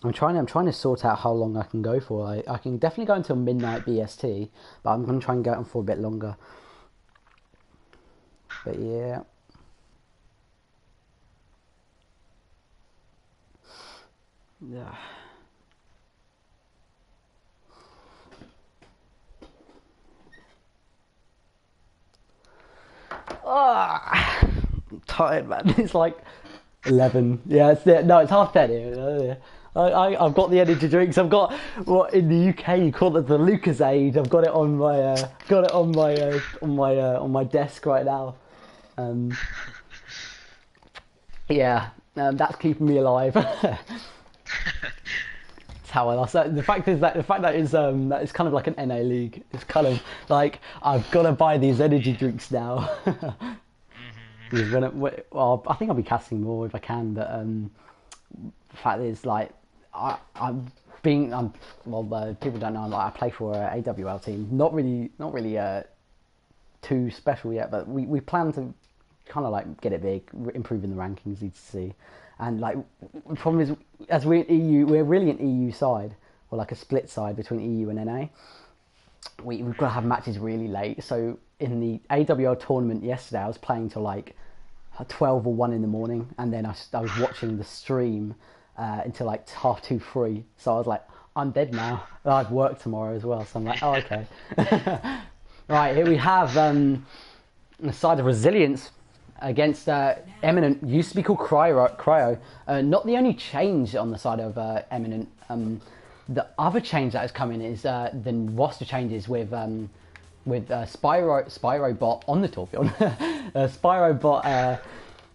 I'm trying to sort out how long I can go for. I can definitely go until midnight BST, but I'm going to try and go on for a bit longer. But yeah. Yeah. I'm tired, man. It's like 11. Yeah, no, it's half 10 here. I've got the energy drinks. I've got what in the UK you call it the Lucasade. I've got it on my desk right now. Yeah, that's keeping me alive. That's how I lost. The fact that it's kind of like an NA league. It's kind of like I've got to buy these energy drinks now. Well, I think I'll be casting more if I can, but the fact is, like, people don't know, like, I play for a AWL team. Not really too special yet, but we plan to kind of like get it big, improve in the rankings, you see. And like, the problem is, as we're in EU, we're really an EU side, or like a split side between EU and NA. We've got to have matches really late. So in the AWL tournament yesterday, I was playing till like 12 or 1 in the morning, and then I was watching the stream until like 2:30, 3. So I was like, I'm dead now. And I've work tomorrow as well, so I'm like, oh, okay. Right, here we have the side of Resilience against Eminent. Used to be called Cryo. Not the only change on the side of Eminent. The other change that has come in is the roster changes with SpyRobot on the Torfield. SpyRobot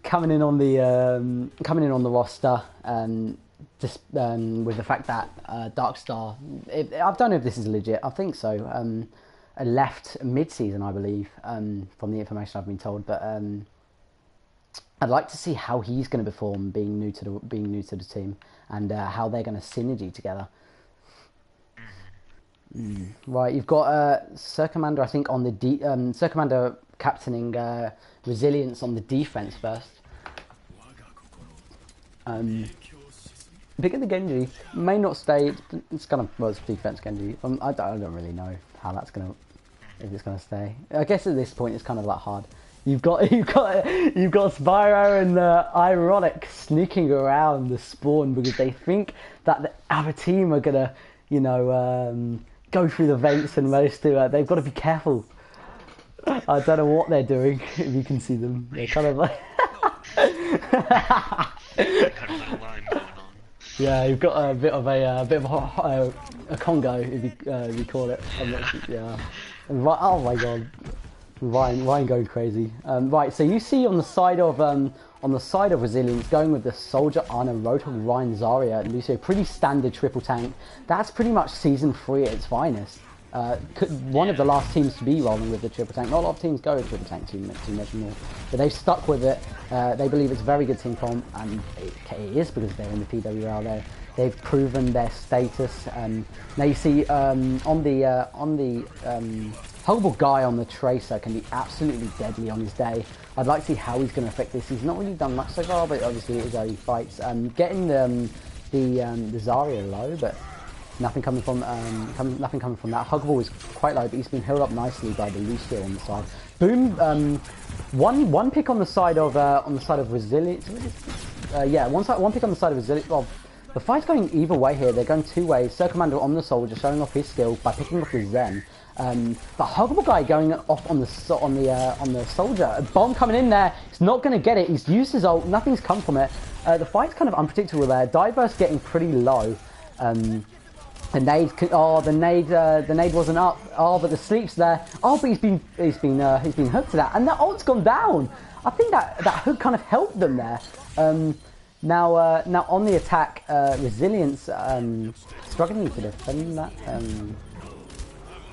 coming in on the roster. Just with the fact that Darkstar, I don't know if this is legit. I think so. Left mid-season, I believe, from the information I've been told. But I'd like to see how he's going to perform being new to the team, and how they're going to synergy together. Right, you've got Sir Commander, I think, on the Sir Commander captaining Resilience on the defense first. Pick at the Genji may not stay. It's kind of, well, it's defense Genji. I don't really know how that's gonna, if it's gonna stay. I guess at this point it's kind of like hard. You've got Spyro and Ironic sneaking around the spawn because they think that the other team are gonna, go through the vents and manage to. They've got to be careful. I don't know what they're doing. If you can see them, they're kind of like. Yeah, you've got a bit of a Congo, if you call it. Yeah. Right. Oh my God. Ryan going crazy. Right. So you see on the side of Resilience, going with the Soldier, Ana, Roadhog, Ryan, Zarya, and Lucio, pretty standard triple tank. That's pretty much Season 3 at its finest. One of the last teams to be rolling with the triple tank. Not a lot of teams go with triple tank too much more, but they've stuck with it. They believe it's a very good team comp, and it is because they're in the PWL. They've proven their status. Now you see on the HuggableGuy on the Tracer can be absolutely deadly on his day. I'd like to see how he's going to affect this. He's not really done much so far, but obviously it is how he fights. Getting the Zarya low, but nothing coming from that. Huggable is quite low, but he's been held up nicely by the Lucio on the side. Boom. One pick on the side of Resilience. One pick on the side of Resilience. Well, the fight's going either way here. They're going two ways. Sir Commander on the Soldier, showing off his skill by picking off his Zen. But HuggableGuy going off on the Soldier. A bomb coming in there. He's not going to get it. He's used his ult. Nothing's come from it. The fight's kind of unpredictable there. Diverse getting pretty low. The nade wasn't up. Oh, but the sleep's there. Oh, but he's been hooked to that, and that ult's gone down. I think that hook kind of helped them there. Now on the attack, Resilience struggling to defend that,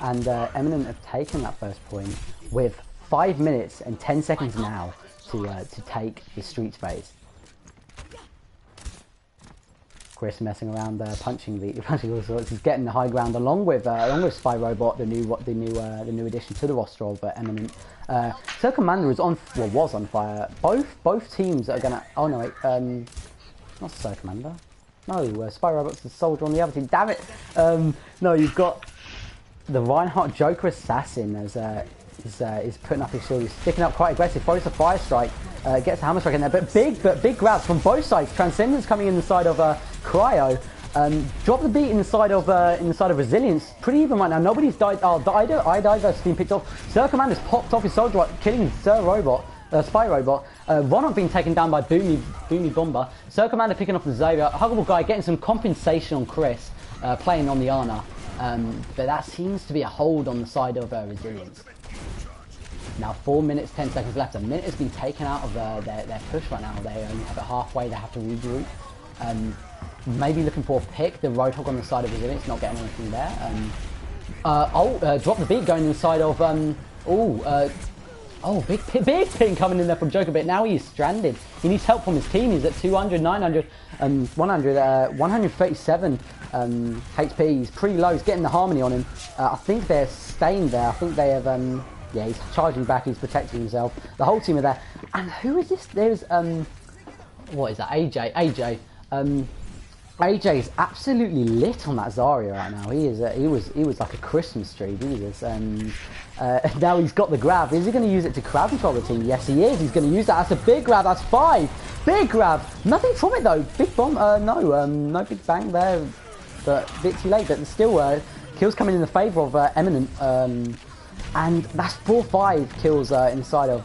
and Eminent have taken that first point with 5 minutes and 10 seconds now to take the streets phase. Chris messing around, punching all sorts. He's getting the high ground along with SpyRobot, the new addition to the roster of Eminent. Sir Commander is on, well, was on fire. Both teams are gonna. Oh no, wait, not Sir Commander. No, SpyRobot's the soldier on the other team. Damn it! No, you've got the Reinhardt Joker Assassin as is putting up his shield. He's sticking up quite aggressive. Throws a fire strike, gets a hammer strike in there, but big grabs from both sides. Transcendence coming in the side of Cryo. Drop the beat in the side of Resilience. Pretty even right now. Nobody's died. Oh, Idiver's been picked off. Sir Commander's popped off his soldier, killing SpyRobot. Ronald being taken down by Boomy Bomber. Sir Commander picking off the Xavier. HuggableGuy getting some compensation on Chris, playing on the Ana. But that seems to be a hold on the side of Resilience. Now 4 minutes, 10 seconds left. A minute has been taken out of their push right now. They only have it halfway. They have to regroup. Maybe looking for a pick. The Roadhog on the side of Resilience, not getting anything there. Drop the beat going inside of... big ping coming in there from Joker, but now he's stranded. He needs help from his team. He's at 200, 900, 137 HP. He's pretty low. He's getting the Harmony on him. I think they're staying there. I think they have... yeah, he's charging back. He's protecting himself. The whole team are there. And who is this? There's... what is that? AJ. AJ is absolutely lit on that Zarya right now. He was like a Christmas tree, Jesus. Now he's got the grab. Is he going to use it to crowd control the team? Yes, he is. He's going to use that. That's a big grab. That's 5. Big grab. Nothing from it though. Big bomb. No big bang there. But a bit too late. But still, kills coming in the favour of Eminent. And that's 4-5 kills inside of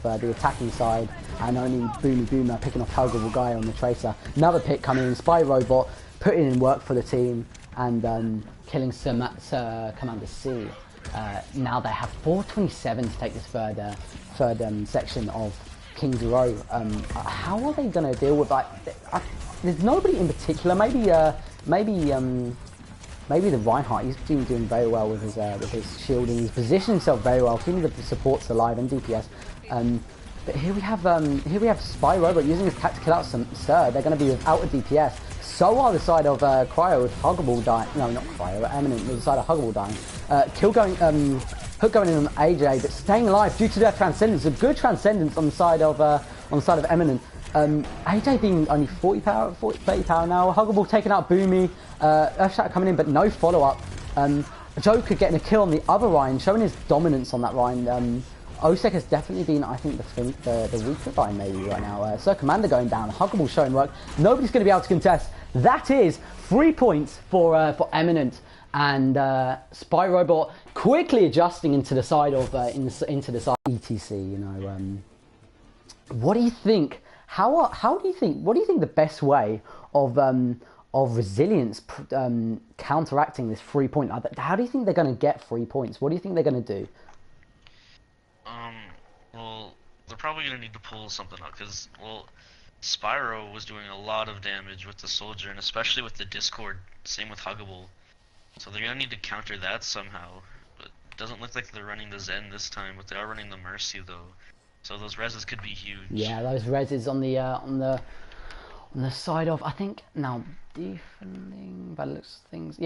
the attacking side, and only Boomer picking off HuggableGuy on the Tracer. Another pick coming in, SpyRobot putting in work for the team and killing Sir Commander C. Now they have 4:27 to take this third section of King's Row. How are they going to deal with that? There's nobody in particular. Maybe the Reinhardt. He's been doing very well with his shielding. He's positioned himself very well, keeping the supports alive and DPS. But here we have SpyRobot using his tactical out Sir. They're going to be without a DPS. So are the side of Cryo with Huggable dying. No, not Cryo, but Eminent with the side of Huggable dying. Hook going in on AJ, but staying alive due to their transcendence. A good transcendence on the side of Eminent. AJ being only 30 power now. Huggable taking out Boomy. Earthshatter coming in, but no follow-up. Joker getting a kill on the other Ryan, showing his dominance on that Ryan. Osek has definitely been, I think, the weaker Ryan maybe right now. Sir Commander going down. Huggable showing work. Nobody's going to be able to contest. That is 3 points for Eminent. And SpyRobot quickly adjusting into the side of into the side ETC. You know, what do you think? What do you think the best way of Resilience counteracting this 3 point? How do you think they're going to get 3 points? What do you think they're going to do? Well, they're probably going to need to pull something up because, well, Spyro was doing a lot of damage with the soldier, and especially with the Discord. Same with Huggable. So they're going to need to counter that somehow. But it doesn't look like they're running the Zen this time, but they are running the Mercy though. So those reses could be huge. Yeah, those reses on the side of, I think, now defending by the looks of things.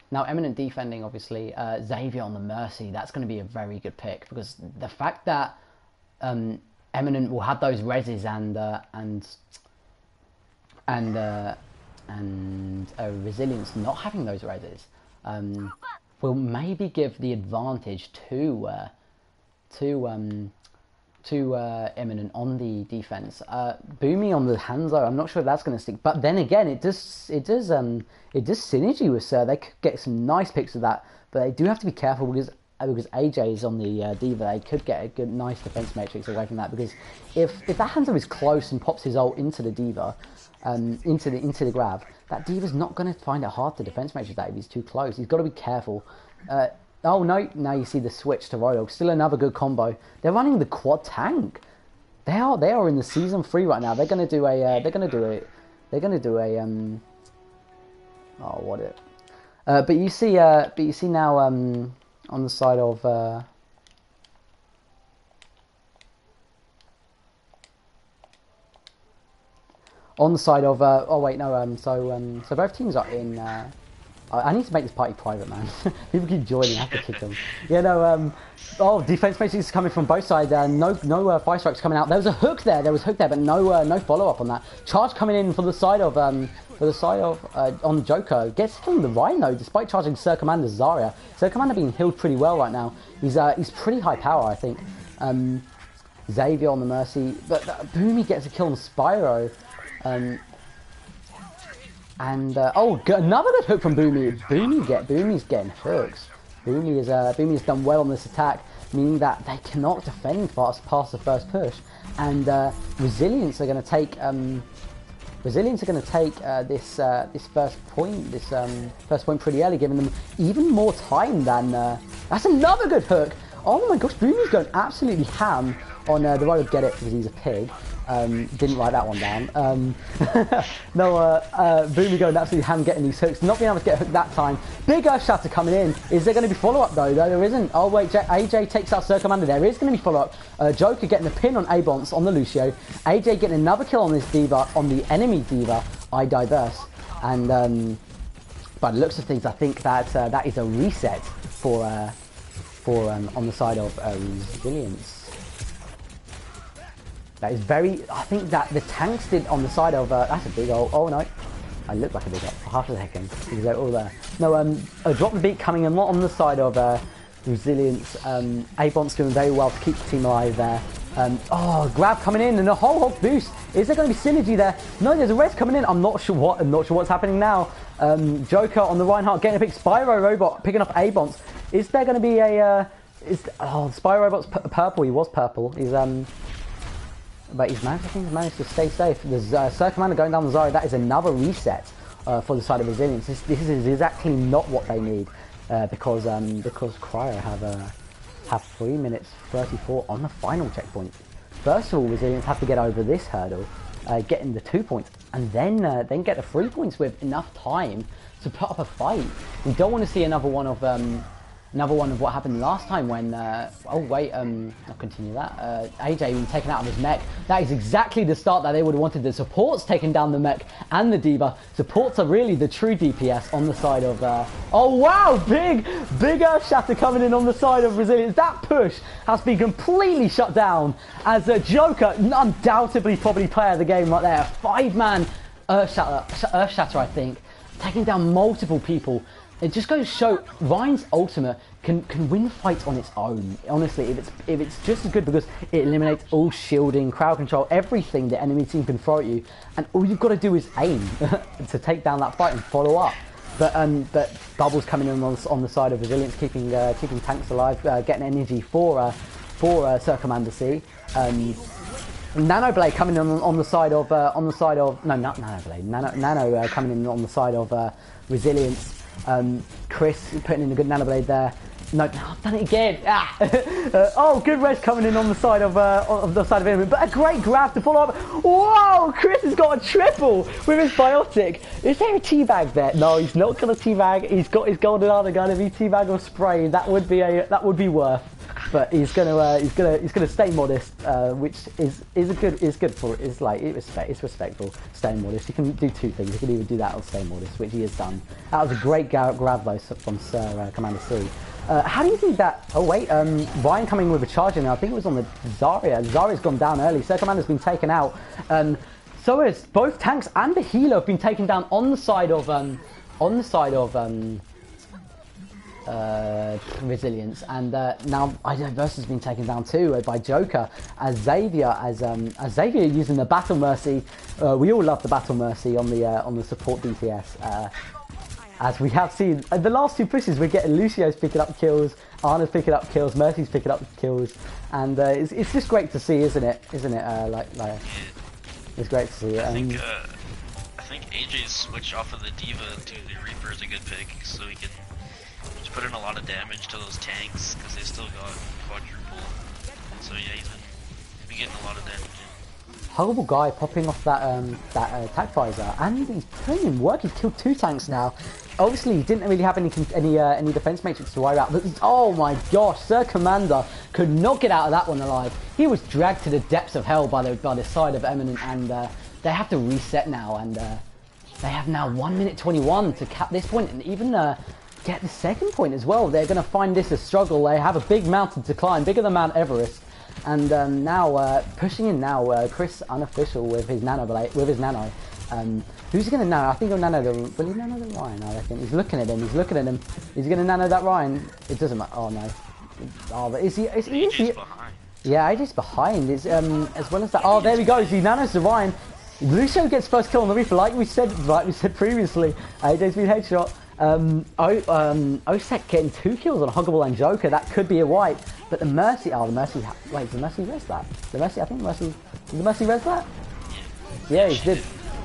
Now Eminent defending, obviously. Xavier on the Mercy. That's going to be a very good pick because the fact that Eminent will have those reses and Resilience not having those reses will maybe give the advantage to Eminent on the defense. Boomy on the Hanzo, I'm not sure if that's going to stick. But then again, it does synergy with Sir. They could get some nice picks of that, but they do have to be careful because AJ is on the Diva. They could get a good, nice defense matrix away from that. Because if that Hanzo is close and pops his ult into the Diva, into the grab, that Diva's not going to find it hard to defense matrix that if he's too close. He's got to be careful. Oh no! Now you see the switch to Royal. Still another good combo. They're running the quad tank. They are in the season 3 right now. They're gonna do a. Oh, what it? But you see now on the side of. On the side of. Oh wait, no. So both teams are in. I need to make this party private, man. People keep joining, I have to kick them. Yeah, no, oh, defense matrix is coming from both sides. No fire strikes coming out. There was a hook there, but no follow-up on that. Charge coming in for the side of, on Joker. Gets killing the Rhino, despite charging Sir Commander Zarya. Sir Commander being healed pretty well right now. He's pretty high power, I think. Xavier on the Mercy, but Boomy gets a kill on Spyro. Another good hook from Boomy. Boomy's getting hooks. Boomy's done well on this attack, meaning that they cannot defend past the first push. And Resilience are going to take this first point pretty early, giving them even more time than. That's another good hook. Oh my gosh, Boomy's going absolutely ham on the right of Get It because he's a pig. Didn't write that one down. Boomy going absolutely ham getting these hooks. Not being able to get a hook that time. Big Earth Shatter coming in. Is there going to be follow-up though? No, there isn't. Oh wait, AJ takes out Sir Commander. There is going to be follow-up. Joker getting a pin on Abonce on the Lucio. AJ getting another kill on this Diva, on the enemy Diva, I Diverse. And by the looks of things, I think that that is a reset for on the side of Resilience. That is very. I think that the tanks did on the side of. That's a big old. Oh no, I look like a big old for half a second because they're all there. No, a drop the beat coming in on the side of Resilience. Abonce doing very well to keep the team alive there. Grab coming in and a whole hog boost. Is there going to be synergy there? No, there's a res coming in. I'm not sure what's happening now. Joker on the Reinhardt getting a big Spyro robot picking up Abonce. Is there going to be a? Spyro robot's purple. He was purple. But he's managed to stay safe. There's Sir Commander going down the Zarya. That is another reset for the side of Resilience. This is exactly not what they need because Cryo have 3 minutes 34 on the final checkpoint. First of all, Resilience have to get over this hurdle, getting the 2 points, and then get the 3 points with enough time to put up a fight. We don't want to see another one of what happened last time when I'll continue that. AJ being taken out of his mech. That is exactly the start that they would have wanted. The supports taking down the mech and the Diva. Supports are really the true DPS on the side of oh wow, big Earth Shatter coming in on the side of Resilience. That push has been completely shut down as Joker, undoubtedly probably player of the game right there. 5-man Earth Shatter I think, taking down multiple people. It just goes to show Ryan's ultimate can win fights on its own. Honestly, if it's just as good because it eliminates all shielding, crowd control, everything the enemy team can throw at you, and all you've got to do is aim to take down that fight and follow up. But Bubbles coming in on the side of Resilience, keeping tanks alive, getting energy for Sir Commander C. Nanoblade coming in on the side of no, not Nanoblade. Nano coming in on the side of Resilience. Chris putting in a good Nanoblade there. No, I've done it again. Good res coming in on the side of Eminent, but a great grab to follow up. Whoa, Chris has got a triple with his biotic. Is there a teabag there? No, he's not gonna teabag. He's got his golden armor gun. If he teabag or spray, that would be worth. But he's gonna stay modest, which is respectful. Staying modest. You can do two things. You can either do that or stay modest, which he has done. That was a great grab though from Sir Commander C. How do you think that? Oh wait, Ryan coming with a charge in. I think it was on the Zarya. Zarya's gone down early. Sir Commander's been taken out. So is both tanks and the healer have been taken down on the side of Resilience, and now iDiverse has been taken down too by Joker as Xavier using the Battle Mercy. We all love the Battle Mercy on the support DPS. As we have seen in the last two pushes, we're getting Lucio's picking up kills, Arna's picking up kills, Mercy's picking up kills, and it's just great to see, isn't it? It's great to see. I think AJ's switch off of the Diva to the Reaper is a good pick, so he can just put in a lot of damage to those tanks because they still got quadruple. So yeah, he's been getting a lot of damage in. HuggableGuy popping off that attack visor, and he's putting in work. He's killed 2 tanks now. Obviously, he didn't really have any defense matrix to worry about. But oh my gosh, Sir Commander could not get out of that one alive. He was dragged to the depths of hell by the side of Eminent, and they have to reset now. And They have now 1 minute 21 to cap this point and even get the second point as well. They're going to find this a struggle. They have a big mountain to climb, bigger than Mount Everest. And now pushing in now, Chris unofficial with his nano blade, with his nano. Who's he going to nano? I think he'll nano the. Will he nano the Ryan? I reckon he's looking at him. He's looking at him. Is he going to nano that Ryan? It doesn't matter. Oh no. Oh, but is he? Is he? Behind. Yeah, AJ's behind. Is as well as that. Oh, there he goes. He nanos the Ryan. Lucio gets first kill on the Reaper, like we said previously. AJ's been headshot. Osek getting 2 kills on Huggable and Joker. That could be a wipe. But the Mercy, wait, did the Mercy res that? The Mercy, I think did the Mercy res that? Yeah, he did.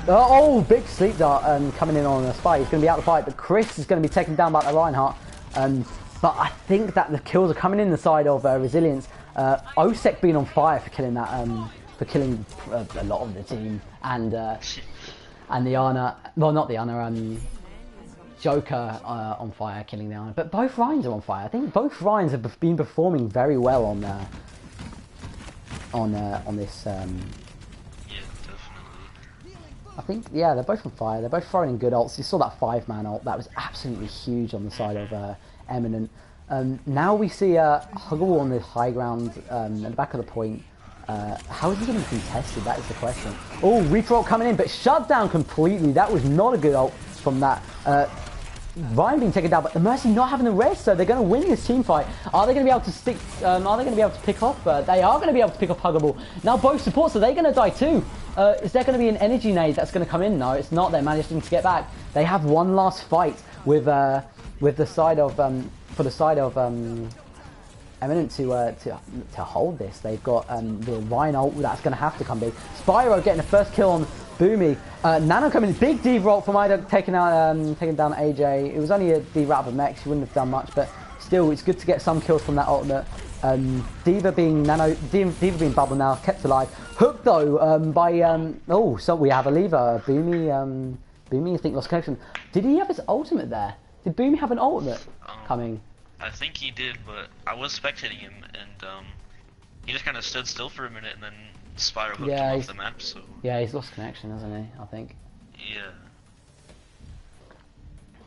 Oh, big sleep dart coming in on the spy. He's going to be out of the fight, but Chris is going to be taken down by the Reinhardt. But I think that the kills are coming in the side of Resilience. Osek being on fire for killing that, for killing a lot of the team, and the Ana, well, not the Ana, Joker on fire, killing the Ana, but both Ryans are on fire. I think both Ryans have been performing very well on this. Yeah, definitely. I think, yeah, they're both on fire. They're both throwing in good ults. You saw that 5-man ult. That was absolutely huge on the side of Eminent. Now we see Huggable on the high ground at the back of the point. How is he going to be contested? That is the question. Oh, Reaper ult coming in, but shut down completely. That was not a good ult from that. Ryan being taken down, but the Mercy not having the res, so they're going to win this team fight. Are they going to be able to stick? Are they going to be able to pick off? They are going to be able to pick off Huggable. Now both supports, are they going to die too? Is there going to be an energy nade that's going to come in? No, it's not. They're managing to get back. They have one last fight with the side of for the side of Eminent to hold this. They've got the Ryan ult that's going to have to come big. Spyro getting the first kill on Boomy. Nano coming in, big D-roll from Ida, taking down AJ. It was only a D-rat of a mech, she wouldn't have done much, but still, it's good to get some kills from that ultimate. Diva being bubble now, kept alive. Hooked though by oh, so we have a lever. Boomy, I think lost connection. Did he have his ultimate there? Did Boomy have an ultimate coming? I think he did, but I was spectating him, and he just kind of stood still for a minute, and then Spyro hooked him off the map. So yeah, he's lost connection, hasn't he? I think. Yeah.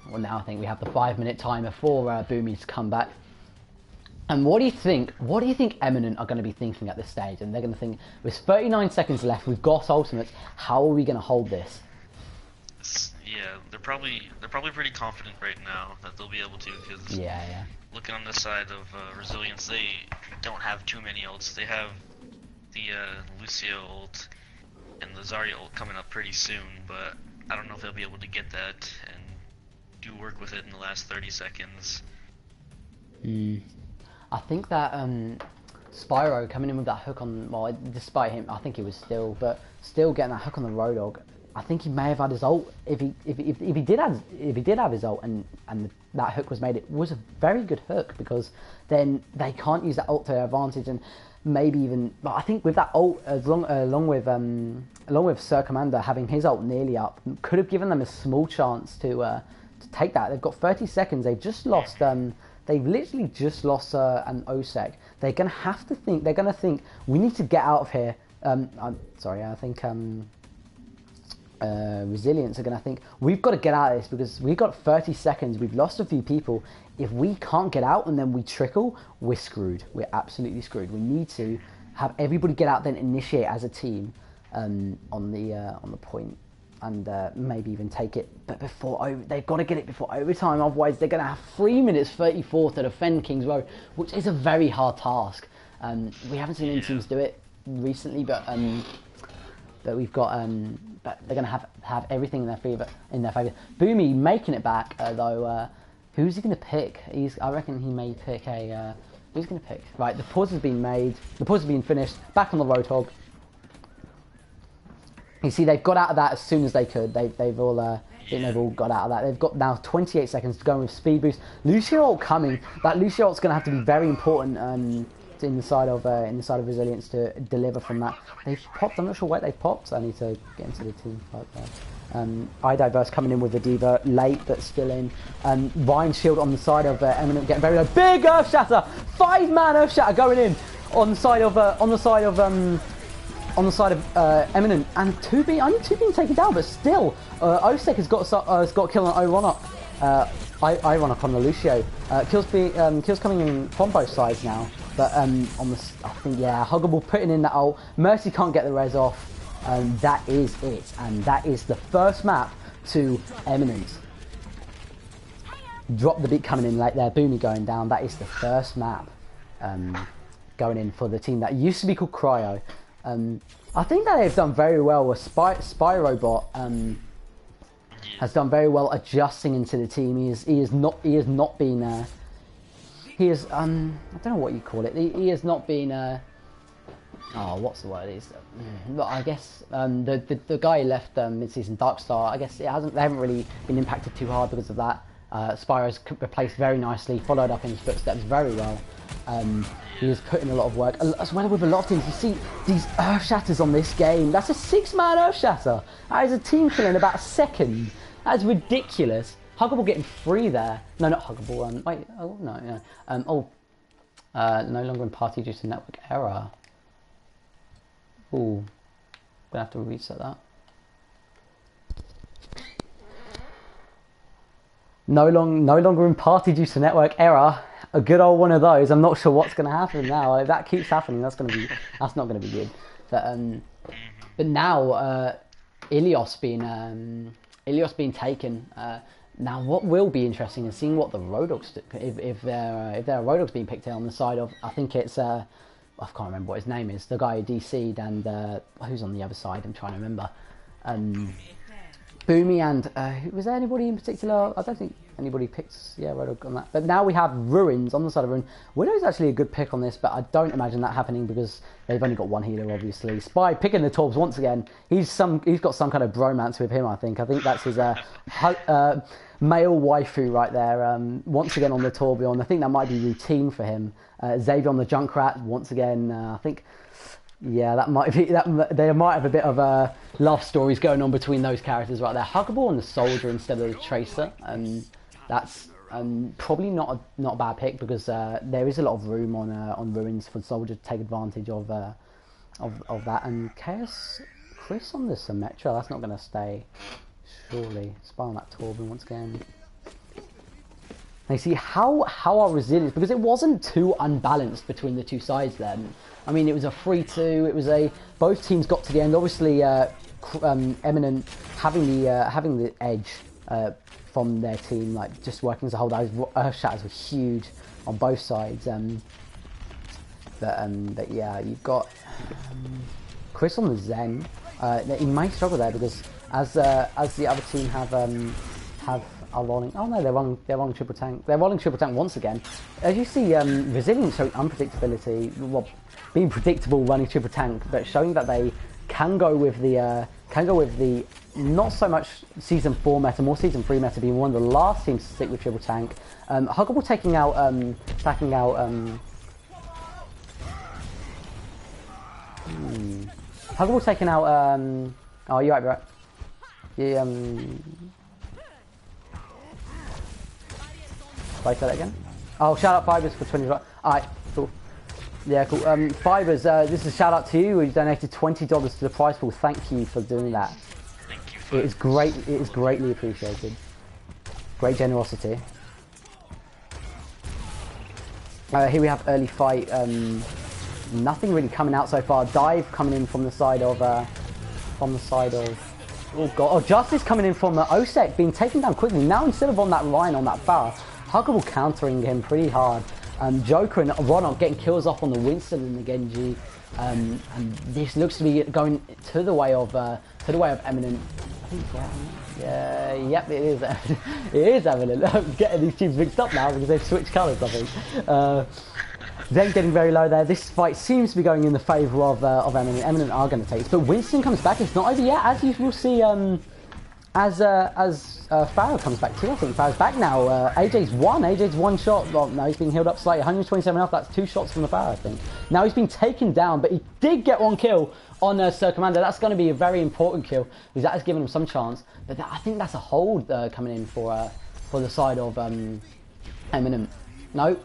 Well, now I think we have the 5-minute timer for Boomy to come back. And what do you think? What do you think Eminent are going to be thinking at this stage? And they're going to think, with 39 seconds left, we've got ultimates. How are we going to hold this? Yeah, they're probably pretty confident right now that they'll be able to, because looking on the side of Resilience, they don't have too many ults. They have the Lucio ult and the Zarya ult coming up pretty soon, but I don't know if they'll be able to get that and do work with it in the last 30 seconds. I think that Spyro coming in with that hook on, well, despite him, I think he was still getting that hook on the Roadhog. I think he may have had his ult. If he did have his ult and that hook was made, it was a very good hook, because then they can't use that ult to their advantage, and maybe even. But I think with that ult, along with Sir Commander having his ult nearly up, could have given them a small chance to take that. They've got 30 seconds. They've just lost. They've literally just lost an OSEC. They're gonna have to think. They're gonna think we need to get out of here. I'm sorry. I think. Resilience are going to think we've got to get out of this, because we've got 30 seconds, we've lost a few people. If we can't get out and then we trickle, we're screwed. We're absolutely screwed. We need to have everybody get out, then initiate as a team on the point, and maybe even take it, but they've got to get it before overtime, otherwise they're going to have 3 minutes 34 to defend King's Row, which is a very hard task. We haven't seen any teams do it recently, but we've got but they're going to have everything in their favour. Boomy making it back though. Who's he going to pick? I reckon he may pick a. Who's going to pick? Right, the pause has been made. The pause has been finished. Back on the Roadhog. You see, they've got out of that as soon as they could. They've all got out of that. They've got now 28 seconds to go with speed boost. Lucio ult coming. That Lucio ult's going to have to be very important. In the side of Resilience to deliver from that. They've popped. I'm not sure where they've popped. I need to get into the team fight there. iDiverse coming in with the Diva late, but still in. Ryan Shield on the side of Eminent getting very low. Big Earth Shatter, 5-man Earth Shatter going in on the side of on the side of Eminent, and only two being taken down, but still, Osek has got a kill on Ironic. Ironic on the Lucio. Kills coming in from both sides now, but I think Huggable putting in that ult. Mercy can't get the res off, and that is it. And that is the first map to Eminent. Drop the beat coming in like there, Boomy going down. That is the first map going in for the team that used to be called Cryo. I think that they've done very well with SpyRobot. Has done very well adjusting into the team. He has not been I don't know what you call it. He has not been what's the word? I guess the guy who left mid-season Darkstar. I guess they haven't really been impacted too hard because of that. Spyro's replaced very nicely, followed up in his footsteps very well. He has put in a lot of work, as well with a lot of teams. You see these Earth Shatters on this game. That's a 6-man Earth Shatter. That is a team kill in about a second. That is ridiculous. Huggable getting 3 there. No, not Huggable. Wait, oh no. No longer in party due to network error. Ooh, gonna have to reset that. No longer in party due to network error. A good old one of those. I'm not sure what's going to happen now. If that keeps happening, that's not going to be good. But now Ilios being taken. Now what will be interesting is seeing what the Roadhogs if there are Roadhogs being picked on the side of. I think it's I can't remember what his name is. The guy who DC'd and who's on the other side. I'm trying to remember. Boomy and was there anybody in particular? I don't think anybody picked Roadhog on that. But now we have Ruins on the side of Ruin. Widow's actually a good pick on this, but I don't imagine that happening because they've only got one healer, obviously. Spy picking the Torbs once again. He's got some kind of bromance with him. I think that's his male waifu right there. Once again on the Torbjorn. I think that might be routine for him. Xavier on the Junkrat once again. I think. Yeah, that might be that. They might have a bit of love stories going on between those characters right there. Huggable and the Soldier instead of the Tracer, that's probably not a bad pick because there is a lot of room on Ruins for the Soldier to take advantage of that. And Chaos Chris on the Symmetra, that's not going to stay. Surely, Spy on that Torben once again. Now you see how our resilience, because it wasn't too unbalanced between the two sides then. I mean, it was a 3-2. It was both teams got to the end. Obviously, Eminent having the edge from their team, like just working as a whole. Those Earth Shatters were huge on both sides. But yeah, you've got Chris on the Zen. He might struggle there because as the other team have are rolling. Oh no, they're rolling triple tank. They're rolling triple tank once again. As you see, resilience showing unpredictability. Well, being predictable running triple tank, but showing that they can go with the not so much season 4 meta, more season 3 meta, being one of the last teams to stick with triple tank. Huggable taking out Huggable taking out oh, you're right, bro. Yeah, Say that again. Oh, shout out Fibers for 20. Alright, cool. Yeah, cool. Fibers, this is a shout out to you. You donated $20 to the prize pool. Thank you for doing that. Thank you. Fibers. It is great. It is greatly appreciated. Great generosity. Here we have early fight. Nothing really coming out so far. Dive coming in from the side of. Oh god! Oh, Justice coming in from Osek, being taken down quickly. Now instead of on that line on that Pharah, Huggable countering him pretty hard. Joker and Ronald getting kills off on the Winston and the Genji, and this looks to be going to the way of Eminent. I think yep, it is. It is Eminent. I'm getting these teams mixed up now because they've switched colours. I think. Zen getting very low there. This fight seems to be going in the favour of Eminent. Eminent are going to take this, but Winston comes back. It's not over yet, as you will see. As Pharah comes back too, I think Farah's back now. AJ's one shot. Well, no, he's being healed up slightly. 127 health. That's 2 shots from the Pharah, I think. Now he's been taken down, but he did get 1 kill on Sir Commander. That's going to be a very important kill because that has given him some chance. But I think that's a hold coming in for the side of Eminent. No.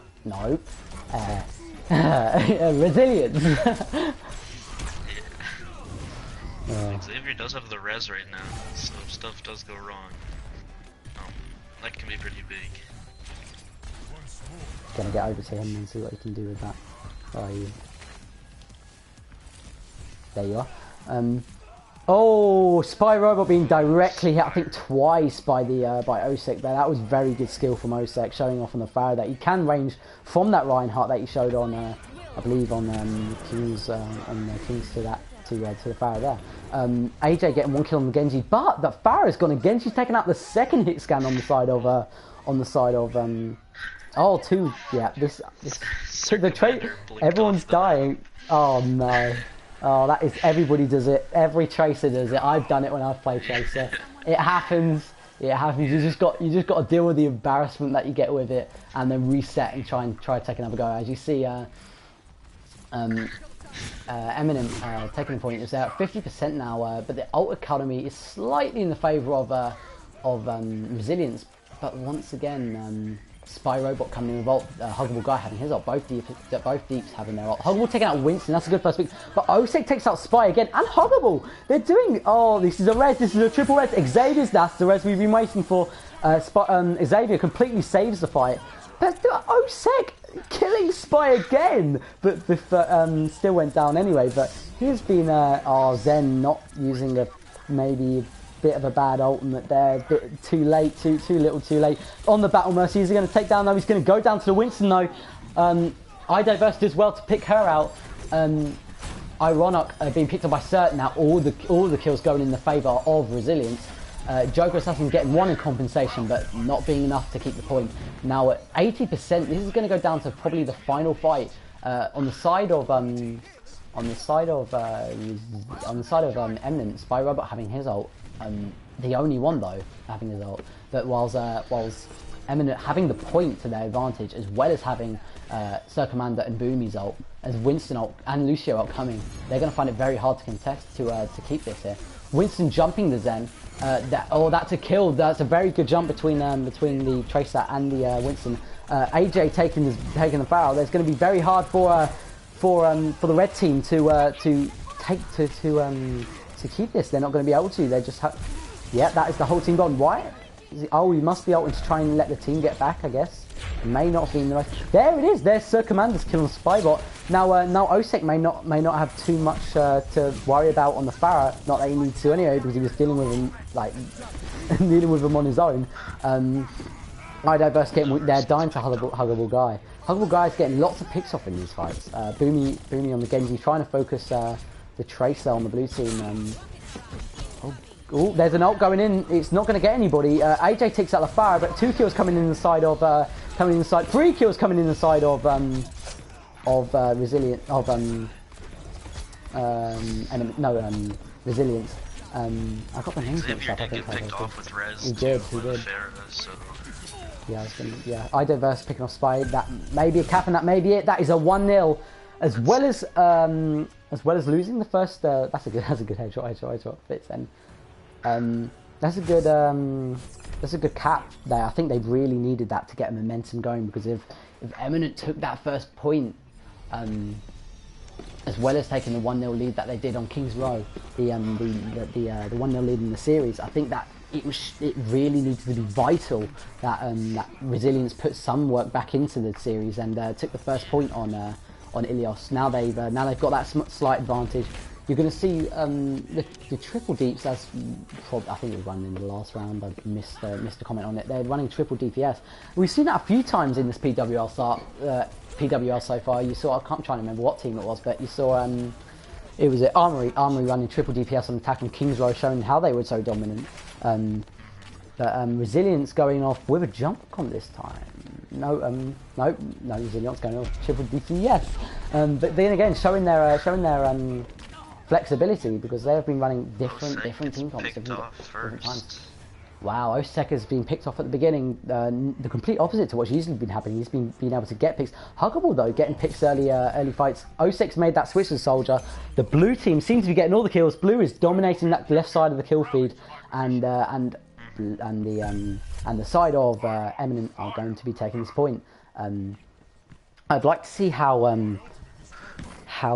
Resilience. Xavier does have the res right now, so if stuff does go wrong, that can be pretty big. Gonna get over to him and see what he can do with that. Where are you? There you are. Oh, SpyRobot being directly hit, I think twice by the by Osek there. That was very good skill from Osek, showing off on the Pharaoh that he can range from that Reinhardt that he showed on, I believe on Kings to that to the Pharaoh there. AJ getting 1 kill on the Genji, but the Pharaoh's gone and Genji's taken out the second hit scan on the side of oh, two. Yeah, this the trait. Everyone's dying. Oh no. Oh, that is, everybody does it. Every Tracer does it. I've done it when I've played Tracer. It happens. It happens. You just got to deal with the embarrassment that you get with it, and then reset and try to take another go. As you see, Eminent taking the point is at 50% now, but the ult economy is slightly in the favour of Resilience. But once again, SpyRobot coming in with ult, HuggableGuy having his ult, both Deeps having their ult. Huggable taking out Winston, that's a good first pick. But Osek takes out Spy again, and Huggable! They're doing, oh, this is a res, this is a triple res. Xavier's, that's the res we've been waiting for. Xavier completely saves the fight. But Osek killing Spy again! But still went down anyway. But he's been, Zen not using maybe bit of a bad ultimate there, a bit too late, too little too late. On the Battle Mercy, is he going to take down though? He's going to go down to the Winston though. iDiverse does well to pick her out. Ironic being picked up by Cert now, all the kills going in the favour of Resilience. Joker Assassin getting 1 in compensation, but not being enough to keep the point. Now at 80%, this is going to go down to probably the final fight on the side of Eminent. SpyRobot having his ult. The only one though having his ult, but whilst Eminent having the point to their advantage, as well as having Sir Commander and Boomy's ult, as Winston ult and Lucio ult coming, they're going to find it very hard to contest to keep this here. Winston jumping the Zen, that's a kill. That's a very good jump between the Tracer and the Winston. AJ taking the barrel. There's going to be very hard for the red team to keep this. They're not going to be able to. They just yeah, that is the whole team gone. Why? Oh, he must be able to try and let the team get back, I guess. It may not have been the right. There it is. There's Sir Commander's kill on SpyBot. Now Osek may not have too much to worry about on the Pharaoh. Not that he needs to anyway, because he was dealing with him dealing with him on his own. iDiverse getting there, dying to HuggableGuy. HuggableGuy is getting lots of picks off in these fights. Boomy on the Genji, trying to focus the Tracer on the blue team. Oh, there's an ult going in. It's not going to get anybody. AJ takes out the fire, but 2 kills coming in the side of 3 kills coming in the side of Resilient Resilience. I got the names mixed up. I think picked off with res. He did. Yeah, iDiverse picking off Spy. That may be a cap, and that may be it. That is a 1-0, as well as losing the first. That's a good headshot. Fits then. That's a good cap there. I think they really needed that to get momentum going, because if Eminent took that first point, as well as taking the 1-0 lead that they did on King's Row, the 1-0 lead in the series, I think that it really needed to be vital that that Resilience put some work back into the series and took the first point on Ilios. Now they've got that slight advantage. You're going to see the triple deeps, as I think it was running in the last round. I missed a comment on it. They're running triple DPS. We've seen that a few times in this PWL so far. You saw, I'm trying to remember what team it was, but you saw it was Armory running triple DPS on attack on King's Row, showing how they were so dominant. Resilience going off with a jump on this time. No, Resilience going off triple DPS. But then again, showing their flexibility, because they have been running different team comps different times. Wow, Osek has been picked off at the beginning, the complete opposite to what's usually been happening. He's been able to get picks. Huggable though, getting picks early fights. Osek's made that switch to Soldier. The blue team seems to be getting all the kills. Blue is dominating that left side of the kill feed, and the side of Eminent are going to be taking this point. I'd like to see how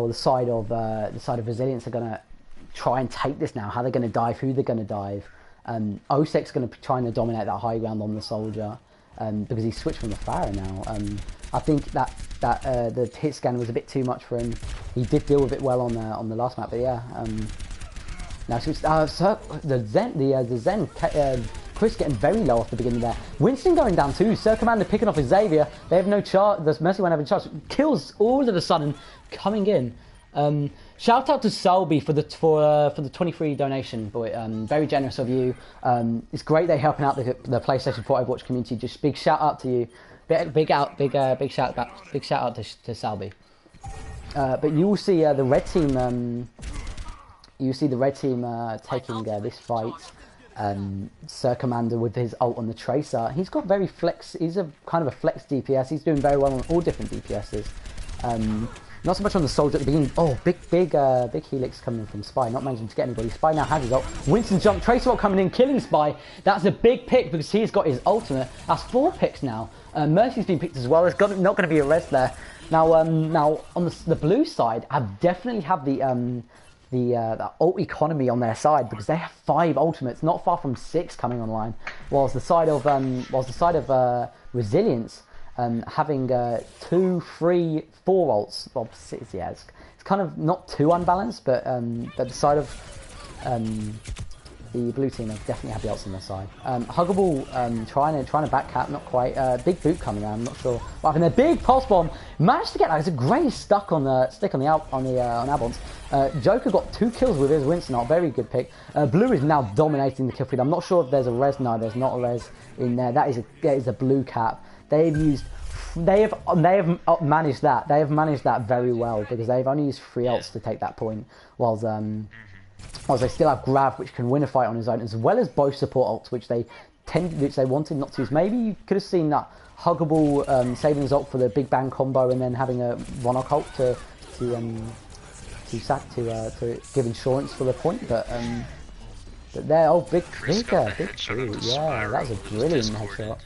the side of Resilience are going to try and take this now. How they're going to dive, who they're going to dive. Osek's going to be trying to dominate that high ground on the soldier because he's switched from the Pharah now. I think that the hit scan was a bit too much for him. He did deal with it well on the last map, but yeah. Now so the Zen Chris getting very low off the beginning there. Winston going down too. Sir Commander picking off his Xavier. They have no charge. The Mercy won't have a charge. Kills all of a sudden coming in. Shout out to Selby for the 23 donation, boy. Very generous of you. It's great they're helping out the PlayStation 4 Overwatch community. Just big shout out to you. Big shout out to Selby. But you will see the red team. You see the red team taking this fight. Sir Commander with his ult on the Tracer. He's got very flex. He's a kind of a flex DPS. He's doing very well on all different DPSs. Not so much on the soldier at the beginning. Oh, big Helix coming in from Spy. Not managing to get anybody. Spy now has his ult. Winston jump. Tracer ult coming in, killing Spy. That's a big pick because he's got his ultimate. That's 4 picks now. Mercy's been picked as well. There's not going to be a res there. Now on the blue side, I definitely have the ult economy on their side because they have 5 ultimates, not far from 6 coming online. Whilst the side of Resilience having 2, 3, 4 ults. Well, 6, yeah, it's kind of not too unbalanced, but the side of the blue team have definitely had the ults on their side. Huggable trying to back cap, not quite. Big boot coming out. I'm not sure what happened there. Big pulse bomb, managed to get that. It's a great stick on Albons. Joker got 2 kills with his Winston ult. Very good pick. Blue is now dominating the kill feed. I'm not sure if there's a res. No, there's not a res in there. That is a blue cap. They have managed that. They have managed that very well because they've only used 3 ults to take that point, whilst they still have Grav, which can win a fight on his own, as well as both support ults, which they wanted not to use. Maybe you could have seen that Huggable saving his ult for the Big Bang combo and then having a Monarch ult to give insurance for the point, but there, big trigger, big trigger. Yeah, that was a brilliant headshot.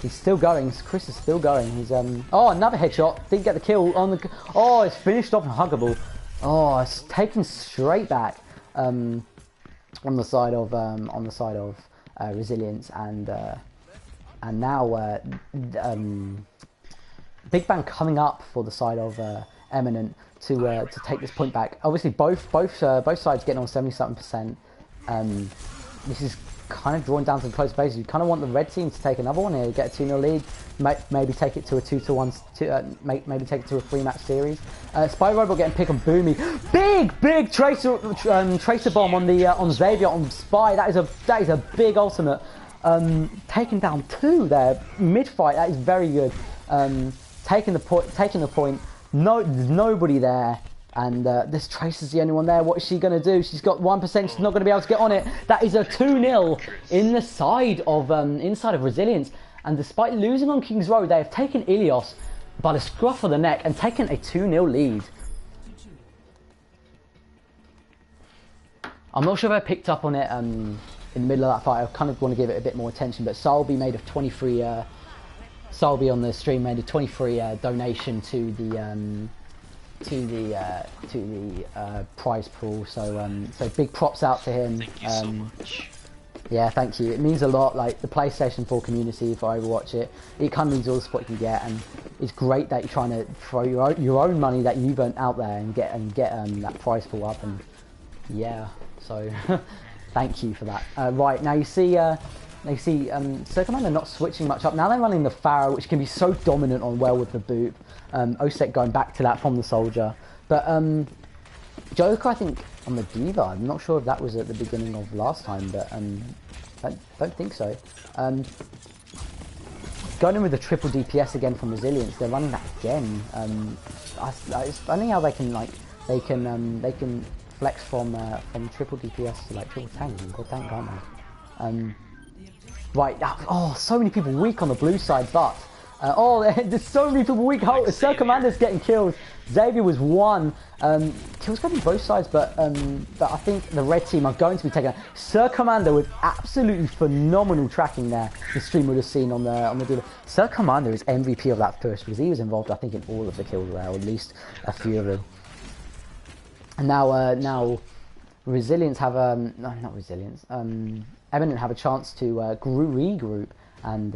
He's still going. Chris is still going. He's oh, another headshot. Didn't get the kill on the. Oh, it's finished off Huggable. Oh, it's taken straight back on the side of Resilience and now Big Bang coming up for the side of Eminent to take this point back. Obviously, both sides getting on 77%. This is kind of drawn down to the close bases. You kind of want the red team to take another one here, get a 2-0 lead, maybe take it to a 2-1, maybe take it to a 3-match series. SpyRobot getting pick on Boomy, big tracer bomb on the on Xavier on Spy. That is a big ultimate. Taking down 2 there mid fight. That is very good. Taking the point. No, there's nobody there. And this Tracer's the only one there. What is she going to do? She's got 1%. She's not going to be able to get on it. That is a 2-0 in the side of inside of Resilience. And despite losing on King's Road, they have taken Ilios by the scruff of the neck and taken a 2-0 lead. I'm not sure if I picked up on it in the middle of that fight. I kind of want to give it a bit more attention. But Salby made a 23. Salby on the stream made a 23 donation to the prize pool, so big props out to him. Thank you so much. Yeah, thank you. It means a lot. Like the PlayStation 4 community for Overwatch, it kind of means all the support you can get, and it's great that you're trying to throw your own money that you've earned out there and get that prize pool up. And yeah, so thank you for that. Right now you see. Sir Commander not switching much up. Now they're running the Pharah, which can be so dominant on well with the boot. Osek going back to that from the soldier. But Joker, I think, on the Diva, I'm not sure if that was at the beginning of last time, but I don't think so. Going in with the triple DPS again from Resilience, they're running that again. It's funny how they can flex from triple DPS to like triple tank. Good tank, aren't they? Right, oh, so many people weak on the blue side, but there's so many people weak. Sir Commander's getting killed. Xavier was 1. Kills going on both sides, but I think the red team are going to be taken out. Sir Commander with absolutely phenomenal tracking there. The stream would have seen on the dealer. Sir Commander is MVP of that push because he was involved, I think, in all of the kills there, or at least a few of them. And now Resilience have no, not Resilience. Eminent have a chance to regroup and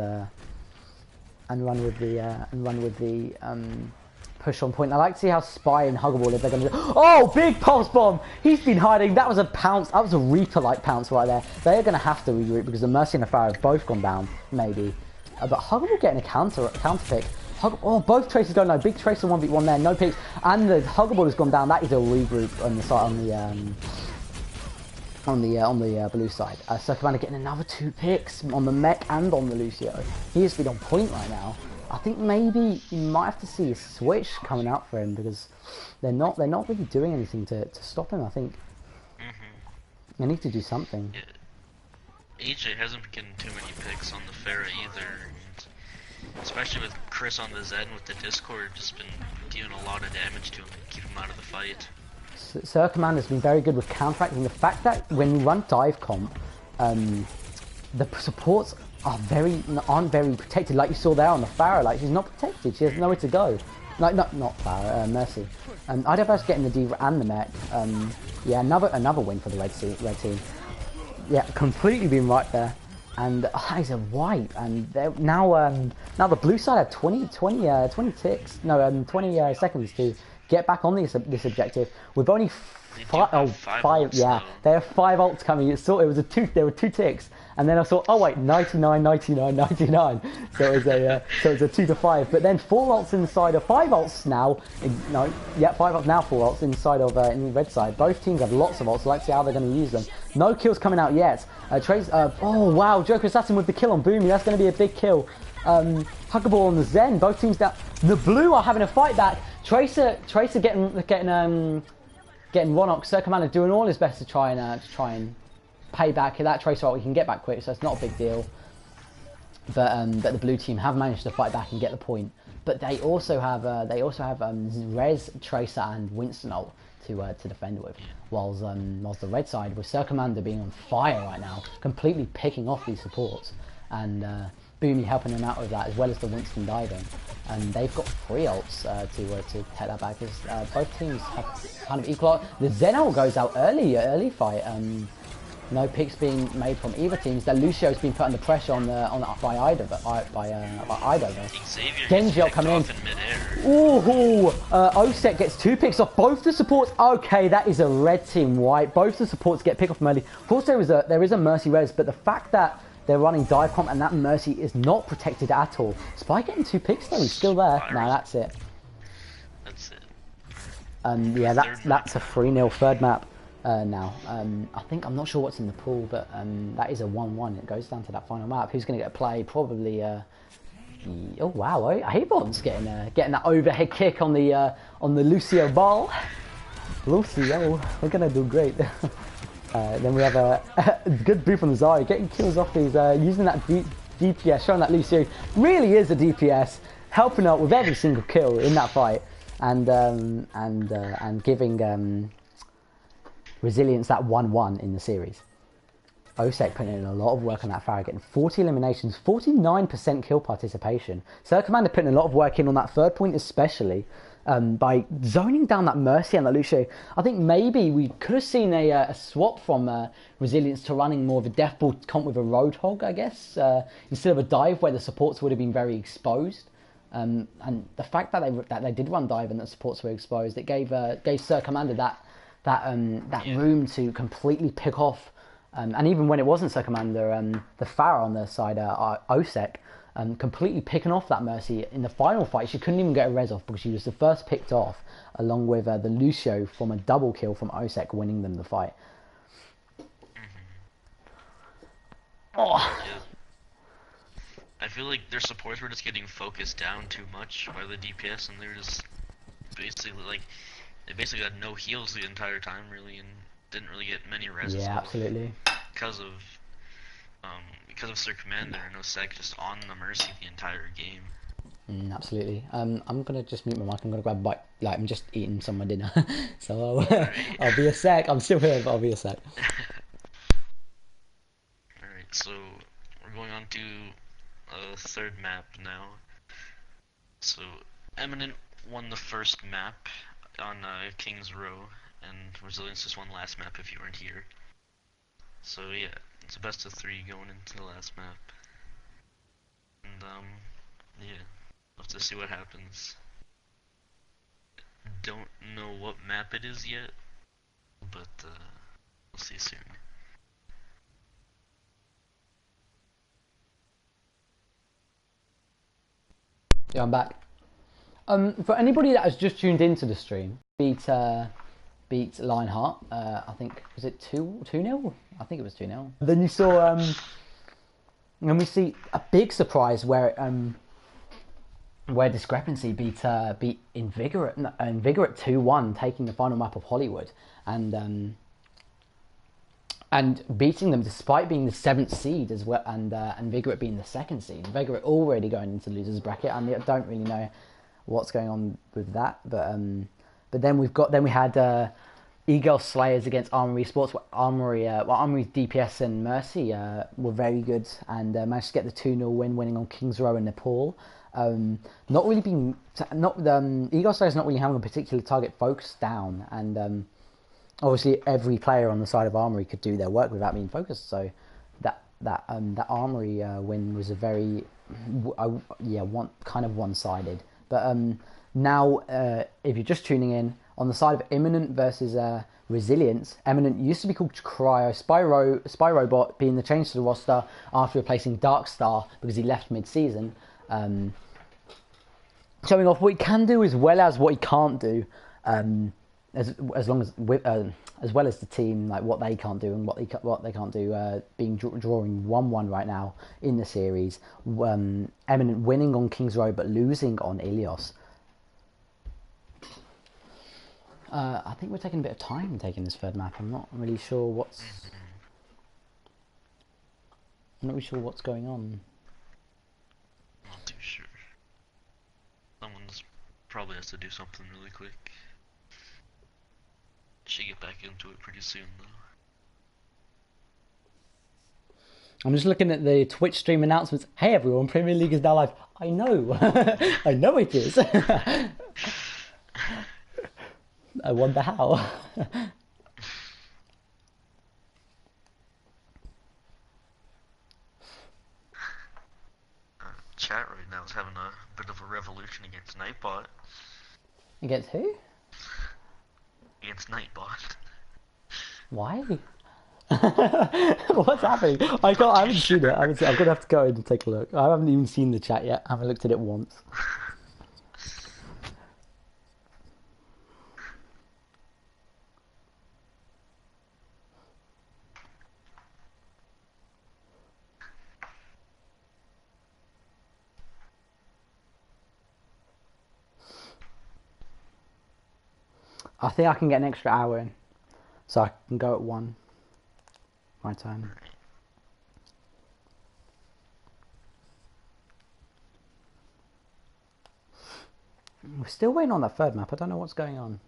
run with the push on point. I like to see how Spy and Huggable, if they're going to do... Oh, big pulse bomb! He's been hiding. That was a pounce. That was a Reaper-like pounce right there. They are going to have to regroup because the Mercy and the Pharaoh have both gone down, maybe. But Huggable getting a counter pick. Oh, both Tracers go no. Big Tracer 1v1 there, no picks. And the Huggable has gone down. That is a regroup on the side, on the blue side. So Commander getting another 2 picks on the mech and on the Lucio. He has been on point right now. I think maybe you might have to see a switch coming out for him because they're not really doing anything to stop him. I think they need to do something. Yeah. AJ hasn't been getting too many picks on the Pharah either, and especially with Chris on the Zen with the Discord, just been dealing a lot of damage to him and keep him out of the fight. Sir Commander's been very good with counteracting the fact that when you run dive comp, the supports aren't very protected, like you saw there on the Pharaoh. Like, she's not protected, she has nowhere to go. Like, not Pharaoh, Mercy. IWS getting the Diva and the mech. Yeah, another win for the red team. Yeah, completely been right there. And that is a wipe. And now the blue side have 20 ticks. No, 20 seconds to get back on this objective. With only five. Yeah, they have 5 ults coming. There were 2 ticks, and then I saw, oh wait, 99, 99, 99. So it was a 2 to 5. But then 4 ults inside of 5 ults now. No, yeah, 5 ults now, 4 ults inside of in the red side. Both teams have lots of ults. So let's see how they're going to use them. No kills coming out yet. Oh wow, Joker Assassin with the kill on Boomy. That's going to be a big kill. Huggable on the Zen. Both teams down. The blue are having a fight back. Tracer getting one-up. Sir Commander doing all his best to try and pay back that Tracer ult. We can get back quick, so it's not a big deal. But the blue team have managed to fight back and get the point. But they also have Rez, Tracer, and Winston ult to defend with. Whilst the red side, with Sir Commander being on fire right now, completely picking off these supports, and Boomy helping them out with that, as well as the Winston diving. And they've got 3 ults to take that back, because both teams have kind of equal. The Zen ult goes out early fight. No picks being made from either teams. The Lucio's been put under pressure by Idaho. Genji ult coming in. Ooh, Osek gets 2 picks off both the supports. Okay, that is a red team wipe. Both the supports get picked off from early. Of course, there is a Mercy res, but the fact that they're running dive comp and that Mercy is not protected at all. Spy getting 2 picks though. He's still there. No, that's it. That's it. Yeah, that's a 3-0 third map. Now, I'm not sure what's in the pool, but that is a 1-1. It goes down to that final map. Who's going to get a play? Probably. Oh wow, Avon's getting that overhead kick on the Lucio ball. Lucio, we're gonna do great. Then we have a good boost from the Zarya, getting kills off these, using that DPS, showing that Lucio really is a DPS, helping out with every single kill in that fight, and giving Resilience that 1-1 in the series. Osek putting in a lot of work on that Pharaoh, getting 40 eliminations, 49% kill participation. Sir Commander putting a lot of work in on that 3rd point especially, by zoning down that Mercy and the Lucio. I think maybe we could have seen a swap from Resilience to running more of a Death Ball comp with a Roadhog, I guess, instead of a dive where the supports would have been very exposed. And the fact that they did run dive and the supports were exposed, it gave Sir Commander that room to completely pick off. And even when it wasn't Sir Commander, the Pharaoh on their side, Osek, completely picking off that Mercy in the final fight. She couldn't even get a res off because she was the first picked off, along with the Lucio from a double kill from Osek, winning them the fight. Oh. Yeah. I feel like their supports were just getting focused down too much by the DPS, and they were just they basically had no heals the entire time, really, and didn't really get many reses. Yeah, absolutely. Because of Sir Commander and Osek just on the Mercy the entire game. Absolutely. I'm gonna just mute my mic. I'm gonna grab a bite. Like, I'm just eating some of my dinner, so I'll be a sec. I'm still here, but I'll be a sec. Alright, so we're going on to a 3rd map now. So Eminent won the first map on King's Row, and Resilience just one last map if you weren't here. So yeah, it's a best of 3 going into the last map. And yeah, we'll have to see what happens. Don't know what map it is yet, but we'll see soon. Yeah, I'm back. For anybody that has just tuned into the stream, beat Lionheart. I think was it 2-0? I think it was 2-0. Then you saw and we see a big surprise where Discrepancy beat Invigorate 2-1, taking the final map of Hollywood and beating them despite being the 7th seed as well, and Invigorate being the 2nd seed. Invigorate already going into losers bracket, and I don't really know what's going on with that, but then we had E-Girl Slayers against Armory Sports. Armory DPS and Mercy were very good and managed to get the 2-0 win, winning on Kings Row in Nepal. Not really being E-Girl Slayers not really having a particular target focused down, and obviously every player on the side of Armory could do their work without being focused. So that Armory win was a very one-sided. But now, if you're just tuning in, on the side of Eminent versus Resilience, Eminent used to be called Cryo. SpyRobot being the change to the roster after replacing Darkstar because he left mid-season. Showing off what he can do as well as what he can't do, as well as the team, like what they can't do and what they can't do. Drawing 1-1 right now in the series. Eminent winning on Kings Row but losing on Ilios. I think we're taking a bit of time taking this third map. I'm not really sure what's going on. Not too sure. Someone's probably has to do something really quick. Should get back into it pretty soon though. I'm just looking at the Twitch stream announcements. Hey everyone, Premier League is now live. I know. I know it is. I wonder how. Chat right now is having a bit of a revolution against Nightbot. Against who? Against Nightbot. Why? What's happening? I haven't seen it. I'm gonna have to go in and take a look. I haven't even seen the chat yet. I haven't looked at it once. I think I can get an extra hour in, so I can go at 1. My time. We're still waiting on that third map. I don't know what's going on.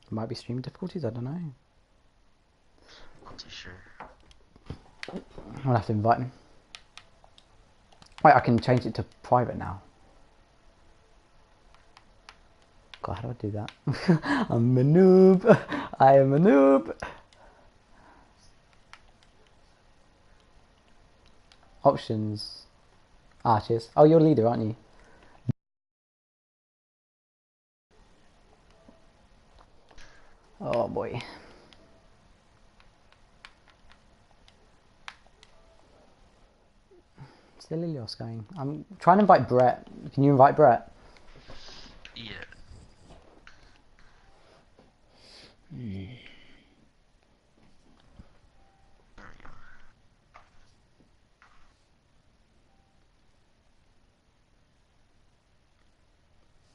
It might be stream difficulties. I don't know. Not too sure. I'll have to invite him. Wait, I can change it to private now. God, how do I do that? I'm a noob. I am a noob. Options. Cheers. Oh, you're a leader, aren't you? Oh boy. Still Ilios going. I'm trying to invite Brett. Can you invite Brett? Yeah.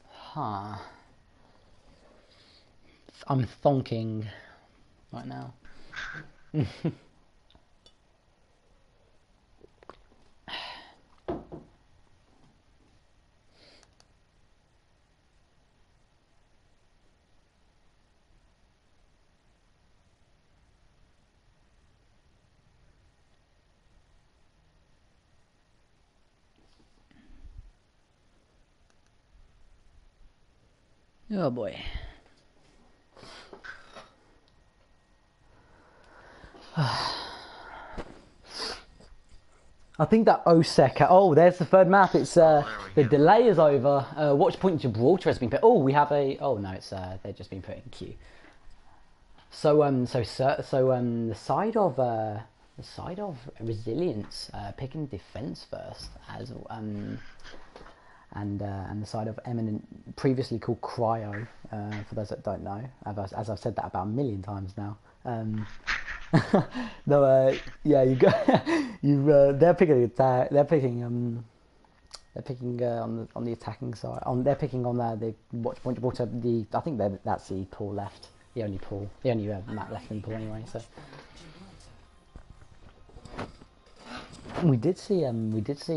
Huh. I'm thonking right now. Oh boy. I think that Oseka. Oh, there's the third map. It's the delay is over. Watch point Gibraltar has been put. Oh, we have a. Oh no, it's they've just been put in queue. So the side of resilience picking defense first as and the side of Eminent, previously called Cryo, for those that don't know, as I've said that about a million times now. No, yeah, you go. They're picking attack. They're picking on the attacking side. They're picking on the watch point Gibraltar. I think that's the pool left. The only map left in pool anyway. So we did see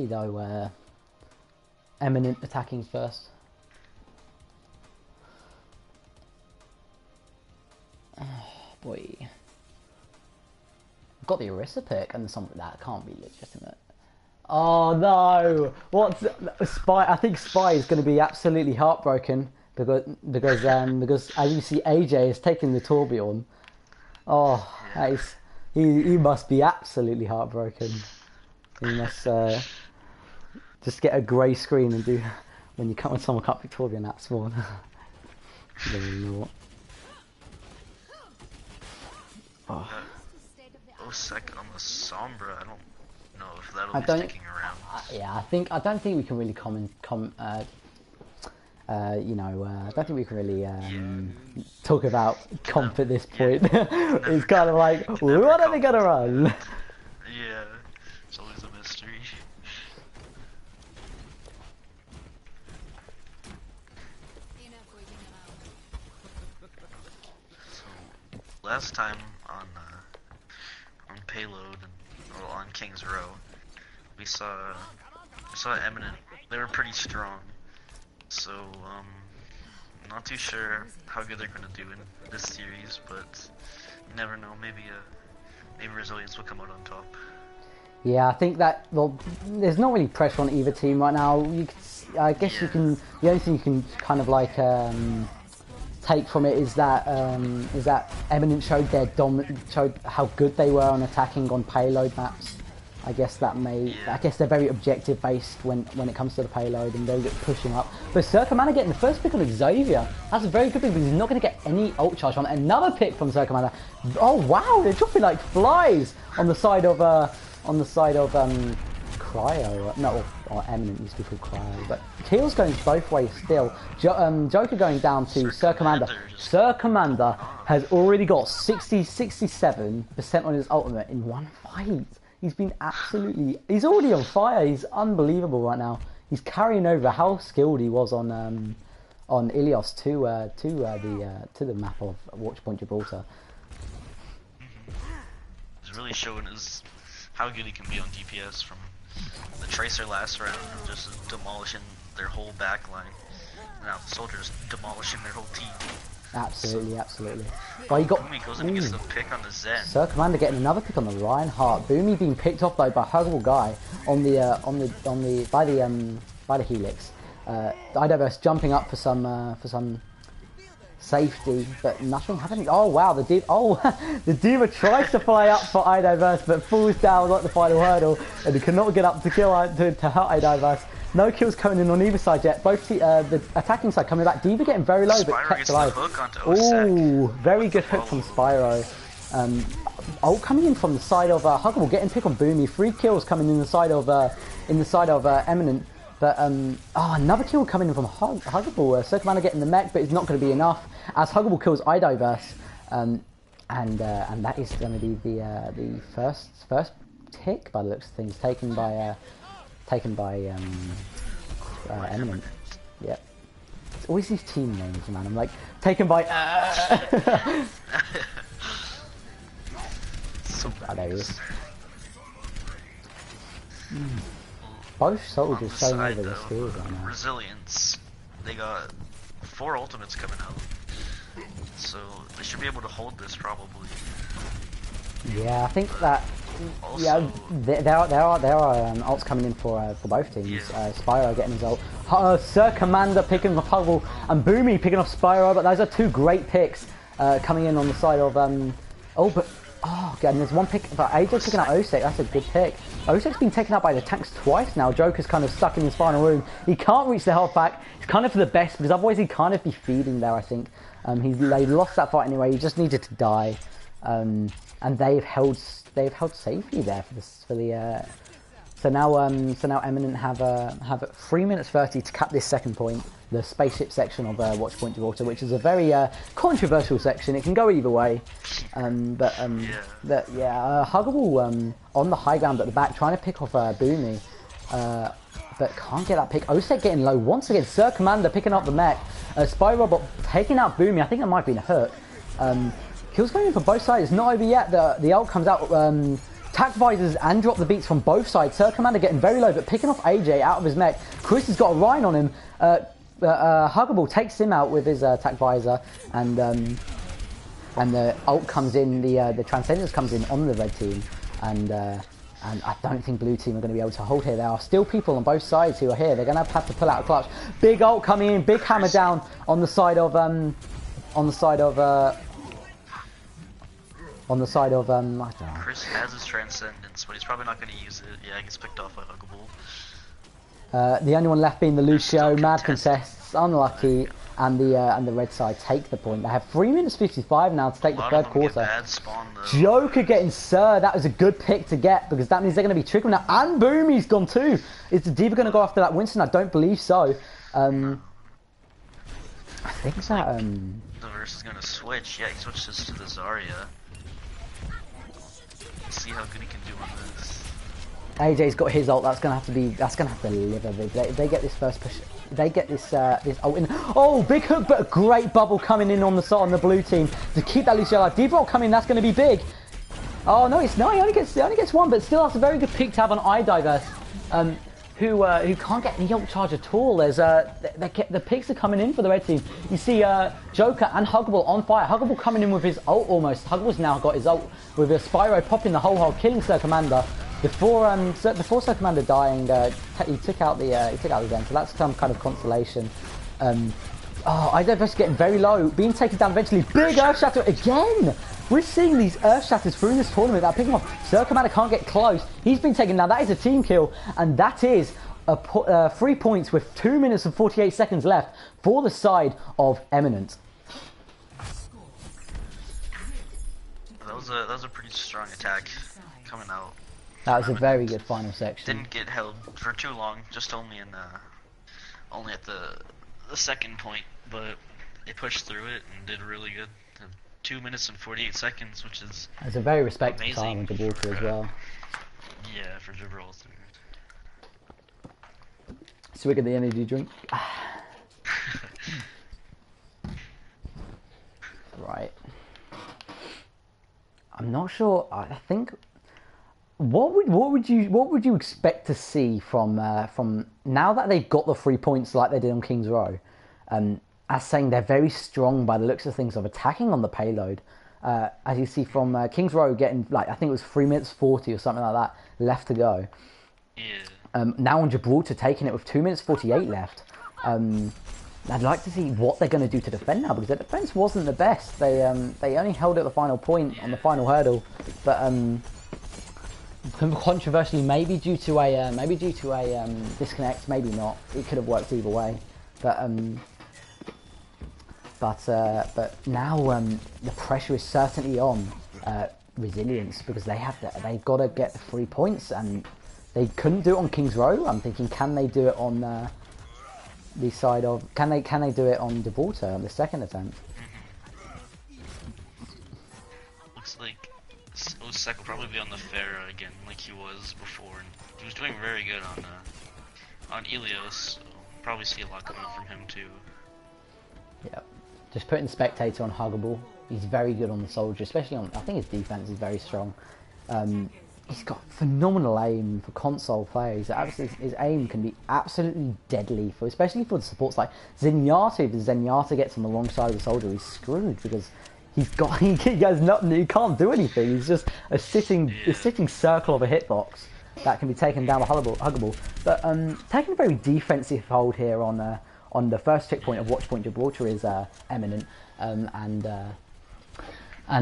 though Eminent attacking first. Oh, boy. Got the Orisa pick and something that can't be legitimate. Oh no! What's Spy? I think Spy is going to be absolutely heartbroken because as you see, AJ is taking the Torbjorn. Oh, he must be absolutely heartbroken. He must just get a grey screen and do when someone can't pick Torbjorn that spawn. I don't really know what. Oh. Second on the Sombra, I don't know if that'll be sticking around. Yeah, I don't think we can really I don't think we can really talk about comp at this point. It's kind of like, what are they gonna run? Yeah, it's always a mystery. So, last time on Payload and on King's Row, we saw Eminent. They were pretty strong, so I'm not too sure how good they're gonna do in this series, but you never know. Maybe Resilience will come out on top. Yeah, I think that there's not really pressure on either team right now. I guess you can. The only thing you can kind of like take from it is that Eminent showed showed how good they were on attacking on payload maps. I guess they're very objective based when it comes to the payload and they're pushing up. But Circumana getting the first pick on Xavier, that's a very good pick because he's not going to get any ult charge on it. Another pick from Circumana. Oh wow, they're dropping like flies on the side of Cryo. No, or Eminent used to be called Cryo, but kills going both ways still. Joker going down to Sir Commander. Sir Commander has already got 67% on his ultimate in one fight. He's already on fire. He's unbelievable right now. He's carrying over how skilled he was on Ilios to the map of Watch Point Gibraltar. He's really showing how good he can be on DPS from the Tracer last round, just demolishing their whole back line. Now the Soldiers demolishing their whole team. Absolutely. Well, he got Boomy goes and gets the pick on the Zen. Sir Commander getting another pick on the Reinhardt. Boomy being picked off though by HuggableGuy by the Helix. Idoverse jumping up for some safety, but nothing happening. Oh wow, the Diva tries to fly up for Idoverse, but falls down like the final hurdle and he cannot get up to kill to hurt Idoverse. No kills coming in on either side yet. Both the attacking side coming back. Diva getting very low, Spyro but kept gets alive. the hook onto Osek. Ooh, very good hook from Spyro. Coming in from the side of Huggable, getting pick on Boomy. 3 kills coming in the side of Eminent. But another kill coming in from Huggable. Sir Commander getting the mech, but it's not going to be enough as Huggable kills Idoverse. And that is going to be the first tick by the looks of things taken by Eminent. Yep. It's always these team names, man. I'm like taken by. So there he is. Both soldiers showing over the skills right now. Resilience. They got 4 ultimates coming out, so they should be able to hold this probably. Yeah, I think that. Also, Yeah, there are ults coming in for both teams. Yeah. Spyro getting his ult. Sir Commander picking off Hubble and Boomy picking off Spyro. But those are two great picks coming in on the side of God, and there's one pick. But AJ picking out Osek. That's a good pick. Osek's been taken out by the tanks twice now. Joker's kind of stuck in his final room. He can't reach the health pack. It's kind of for the best because otherwise he'd kind of be feeding there. I think they lost that fight anyway. He just needed to die, and they've held safely there for the. So now Eminent have 3 minutes 30 to cap this second point, the spaceship section of Watch Point Gibraltar, which is a very controversial section. It can go either way, Huggable on the high ground at the back, trying to pick off Boomy, but can't get that pick. Osek getting low once again. Sir Commander picking up the mech. SpyRobot taking out Boomy. I think that might be a hook. Kills going in for both sides. It's not over yet. The ult comes out. Tack visors and drop the beats from both sides. Sir Commander getting very low, but picking off AJ out of his mech. Chris has got a Rhine on him. Huggable takes him out with his tack visor, and the ult comes in. The Transcendence comes in on the red team, and I don't think blue team are going to be able to hold here. There are still people on both sides who are here. They're going to have to pull out a clutch. Big ult coming in. Big hammer down on the side of I don't know. Chris has his Transcendence, but he's probably not going to use it. Yeah, he gets picked off by Huggable. The only one left being the Lucio. Mad contests, unlucky, and the red side take the point. They have 3 minutes 55 now to take the third quarter. Bad spawn, Joker getting Sir. That was a good pick to get because that means they're going to be trickling now. And Boomy's gone too. Is the Diva going to go after that Winston? I don't believe so. I think that the verse is going to switch. Yeah, he switches to the Zarya. See how good he can do on this. AJ's got his ult. That's gonna have to deliver. They get this first push. They get this ult in. Oh, big hook, but a great bubble coming in on the blue team to keep that Lucio alive. Deep roll coming. That's going to be big. Oh no, it's not. He only gets one, but still that's a very good pick to have on iDiverse. Who can't get any ult charge at all. There's the picks are coming in for the red team. You see Joker and Huggable on fire. Huggable coming in with his ult almost. Huggable's now got his ult with a Spyro popping the whole hole, killing Sir Commander. Before Sir Commander dying, he took out the den, so that's some kind of consolation. iDiverse getting very low, being taken down eventually. Big Earth Shatter again. We're seeing these Earth Shatters through this tournament that are picking off. Sir Commander can't get close. He's been taken down. That is a team kill, and that is 3 points with 2 minutes and 48 seconds left for the side of Eminent. That was a pretty strong attack coming out. That was a very good final section. Didn't get held for too long, just only at the second point, but they pushed through it and did really good. 2 minutes and 48 seconds, which is it's a very respectable time in Gibraltar as well. Yeah, for Gibraltar. Swig of the energy drink. Right. I'm not sure. I think. What would you expect to see from now that they've got the 3 points like they did on King's Row? As saying they're very strong by the looks of things of attacking on the payload. As you see from King's Row getting, like, I think it was 3 minutes 40 or something like that left to go. Yeah. Now on Gibraltar taking it with 2 minutes 48 left. I'd like to see what they're going to do to defend now, because their defense wasn't the best. They only held at the final point on the final hurdle, but controversially, maybe due to a disconnect, maybe not. It could have worked either way, but now the pressure is certainly on Resilience, because they've got to get the 3 points, and they couldn't do it on King's Row. I'm thinking, can they do it on the side of? Can they do it on Gibraltar on the second attempt? Looks like Osek will probably be on the Pharah again, like he was before, and he was doing very good on Ilios. So probably see a lot coming from him too. Yep. Just putting the Spectator on Huggable. He's very good on the Soldier, especially on. I think his defense is very strong. He's got phenomenal aim for console players. His aim can be absolutely deadly, especially for the supports like Zenyatta. If Zenyatta gets on the wrong side of the Soldier, he's screwed, because he has nothing. He can't do anything. He's just a sitting circle of a hitbox that can be taken down by Huggable. But taking a very defensive hold here on the first checkpoint of Watchpoint Gibraltar is Eminent, and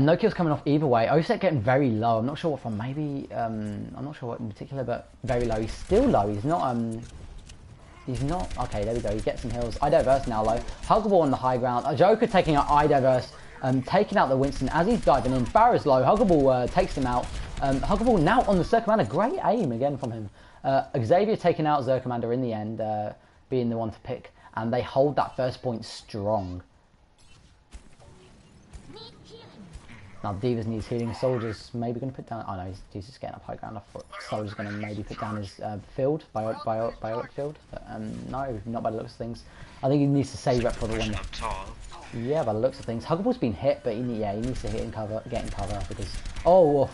no kills coming off either way. Oset getting very low. I'm not sure what from. Maybe I'm not sure what in particular, but very low. He's still low. He's not. He's not. Okay, there we go. He gets some heals. iDiverse now low. Huggable on the high ground. A Joker taking out iDiverse, taking out the Winston as he's diving in. Barra's low. Huggable takes him out. Huggable now on the Zercommander. Great aim again from him. Xavier taking out Zercommander in the end, being the one to pick, and they hold that first point strong. Now Divas needs healing. Soldier's maybe going to put down. Oh no, he's just getting up high ground. I thought Soldier's going to maybe put down his field, Bionic field. But, no, not by the looks of things. I think he needs to save it for the one. Yeah, by the looks of things. Huggable's been hit, but he needs to hit and cover, get in cover because. Oh,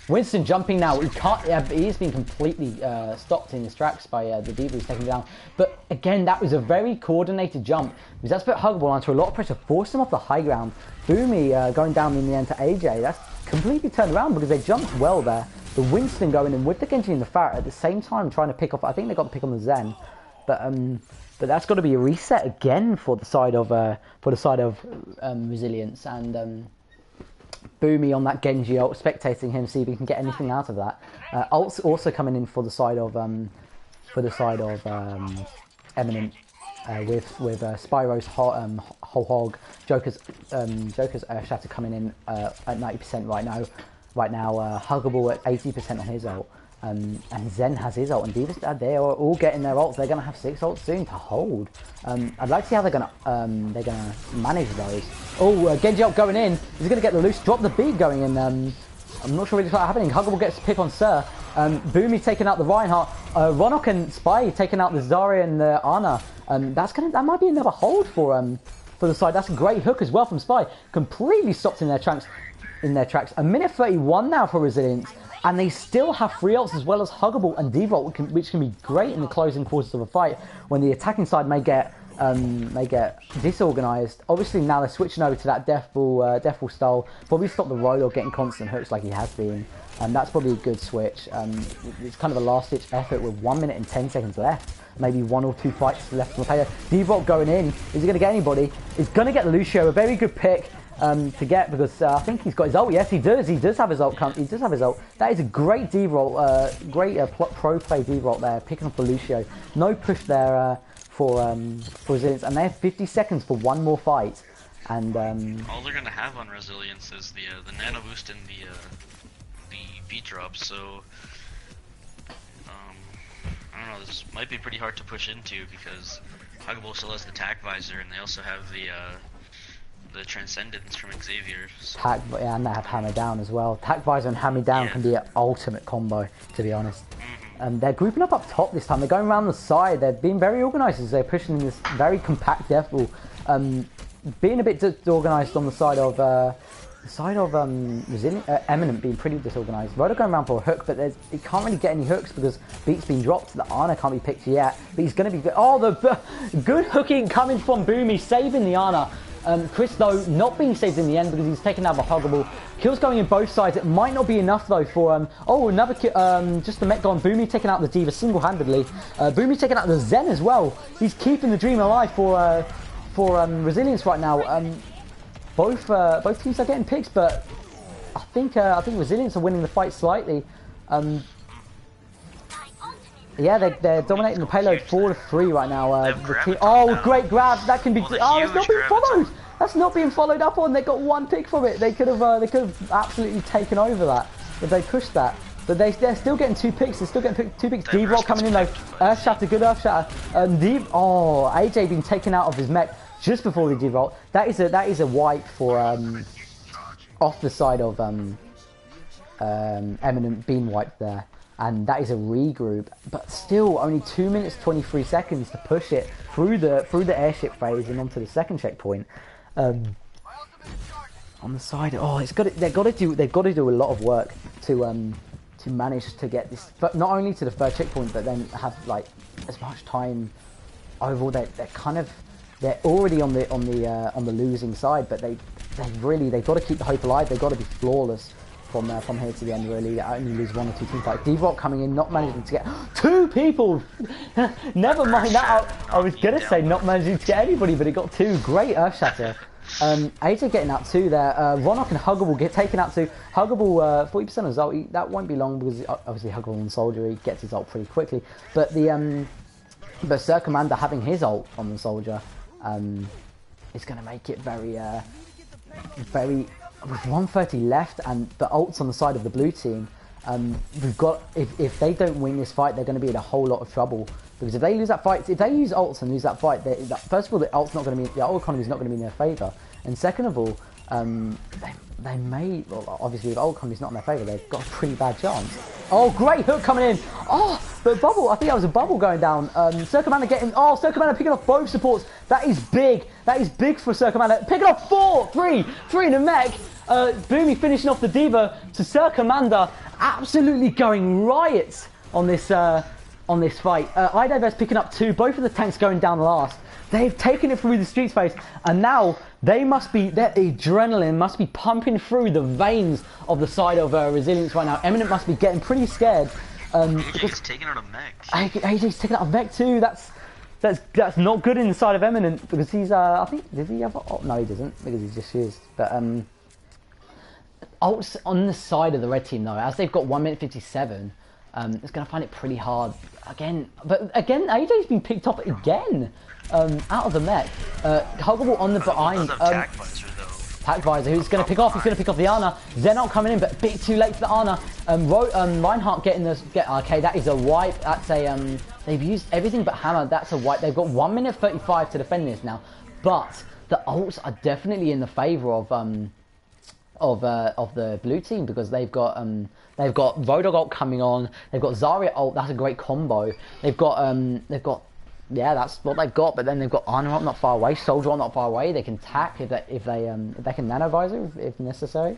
Winston jumping now. He can't. Yeah, he's been completely stopped in his tracks by the Diva who's taking him down. But again, that was a very coordinated jump because that's put Huggable under a lot of pressure, forced him off the high ground. Boomy going down in the end to AJ. That's completely turned around because they jumped well there. The Winston going in with the Genji and the Farrett at the same time trying to pick off. I think they got the pick on the Zen, but that's got to be a reset again for the side of Resilience and. Boomy on that Genji ult, spectating him, see if he can get anything out of that. Ult's also coming in for the side of Eminent with Spyro's whole hog. Joker's Shatter coming in at 90% right now. Huggable at 80% on his ult. And Zen has his ult, and Divas, they are all getting their ults. They're going to have 6 ults soon to hold. I'd like to see how they're going to manage those. Oh, Genji ult going in. He's going to get the loose. Drop the beat going in. I'm not sure really what's happening. Huggable gets a pick on Sir. Boomy taking out the Reinhardt. Ronok and Spy taking out the Zarya and the Ana. That might be another hold for the side. That's a great hook as well from Spy. Completely stopped in their tracks. A minute 31 now for Resilience. And they still have free ults as well as Huggable and Devolt, which can be great in the closing quarters of a fight when the attacking side may get disorganized. Obviously now they're switching over to that Deathball style. Probably stop the Royal getting constant hooks like he has been. And that's probably a good switch. It's kind of a last ditch effort with 1 minute and 10 seconds left. Maybe 1 or 2 fights left on the player. Devolt going in. Is he going to get anybody? He's going to get Lucio. A very good pick. To get because I think he's got his ult. Yes, he does. He does have his ult. He does have his ult. That is a great D-roll, great pro play D-roll there, picking up the Lucio. No push there for Resilience, and they have 50 seconds for one more fight. And all they're gonna have on Resilience is the nano boost and the beat drop. So I don't know. This might be pretty hard to push into because Huggable still has the tack visor, and they also have the Transcendence from Xavier. So. And they have Hammer Down as well. Tack Visor and Hammer Down can be an ultimate combo, to be honest. They're grouping up top this time. They're going around the side. They're being very organised as they're pushing in this very compact Deathball. Being a bit disorganised on the side of Eminent being pretty disorganised. Rodo going around for a hook, but he can't really get any hooks because Beat's been dropped. The Ana can't be picked yet, but he's going to be good. Oh, the good hooking coming from Boomy, saving the Ana. Chris, though, not being saved in the end because he's taken out the Huggable. Kills going in both sides. It might not be enough, though, for... another kill. Just the Met gone. Boomy taking out the Diva single-handedly. Boomy taking out the Zen as well. He's keeping the dream alive for Resilience right now. Both teams are getting picks, but I think Resilience are winning the fight slightly. Yeah, they're dominating the payload 4-3 right now. Great grab! That can be. Oh, it's not being followed. That's not being followed up on. They got one pick from it. They could have absolutely taken over that if they pushed that. But they're still getting 2 picks. They're still getting 2 picks. D-Rock coming in though. Earth Shatter, good Earth Shatter. AJ being taken out of his mech just before the D-Roll. That is a wipe for off the side of Eminent being wiped there. And that is a regroup, but still only 2 minutes 23 seconds to push it through the airship phase and onto the second checkpoint. On the side, they've got to do a lot of work to manage to get this, but not only to the third checkpoint, but then have like as much time overall. They're already on the losing side, but they they've got to keep the hope alive. They've got to be flawless from here to the end. Really, only lose 1 or 2 team fights. D-Rock coming in, not managing to get 2 people. Never mind that. I was gonna say not managing to get anybody, but it got 2. Great Earth Shatter. AJ getting out 2 there. Ronok and Huggable get taken out 2. Huggable 40% of his ult. That won't be long because obviously Huggable and Soldier, he gets his ult pretty quickly. But the Berserk Commander having his ult on the Soldier is going to make it very with 130 left and the ults on the side of the blue team. We've got if they don't win this fight, they're going to be in a whole lot of trouble. Because if they lose that fight, if they use ults and lose that fight, first of all, the ult economy is not going to be in their favour, and second of all, they may, well, obviously, if ult economy is not in their favour, they've got a pretty bad chance. Oh, great hook coming in! Oh, but bubble, I think that was a bubble going down. Circommander getting, Circommander picking off both supports. That is big. That is big for Circommander. Picking off 3 in a mech. Boomy finishing off the Diva to Circommander, absolutely going riot on this fight. iDiverse picking up 2, both of the tanks going down last. They've taken it through the street space, and now their adrenaline must be pumping through the veins of the side of Resilience right now. Eminent must be getting pretty scared. AJ's taking out a mech. AJ's taking out a mech too. That's not good inside of Eminent because he's I think did he have no he doesn't because he's just used. But ults on the side of the red team though, as they've got 1 minute 57. It's going to find it pretty hard again. But again, AJ's been picked up again out of the mech. Huggable on the behind. Attack Visor, who's going to pick off? He's going to pick off the Ana. Xenot coming in, but a bit too late for the Ana. Reinhardt getting this. Okay, that is a wipe. That's a they've used everything but hammer. That's a wipe. They've got 1 minute 35 to defend this now, but the ults are definitely in the favour of the blue team because they've got Rodog ult coming on. They've got Zarya ult. That's a great combo. They've got yeah, that's what they've got. But then they've got Ana ult not far away, Soldier ult not far away. They can tack if they can nano visor if necessary.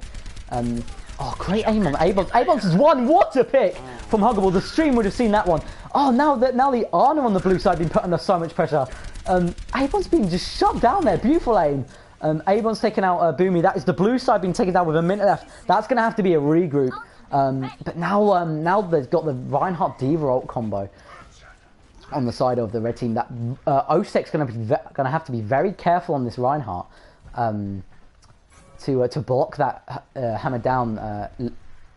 Oh, great aim on Abons. Abons is one. What a pick from Huggable. The stream would have seen that one. Oh, now the Ana on the blue side being put under so much pressure. Abons being just shut down there. Beautiful aim. Abon's taking out Boomy. That is the blue side being taken down with a minute left. That's going to have to be a regroup. But now they've got the Reinhardt Diva ult combo on the side of the red team. That Osek's going to have to be very careful on this Reinhardt to block that hammer down.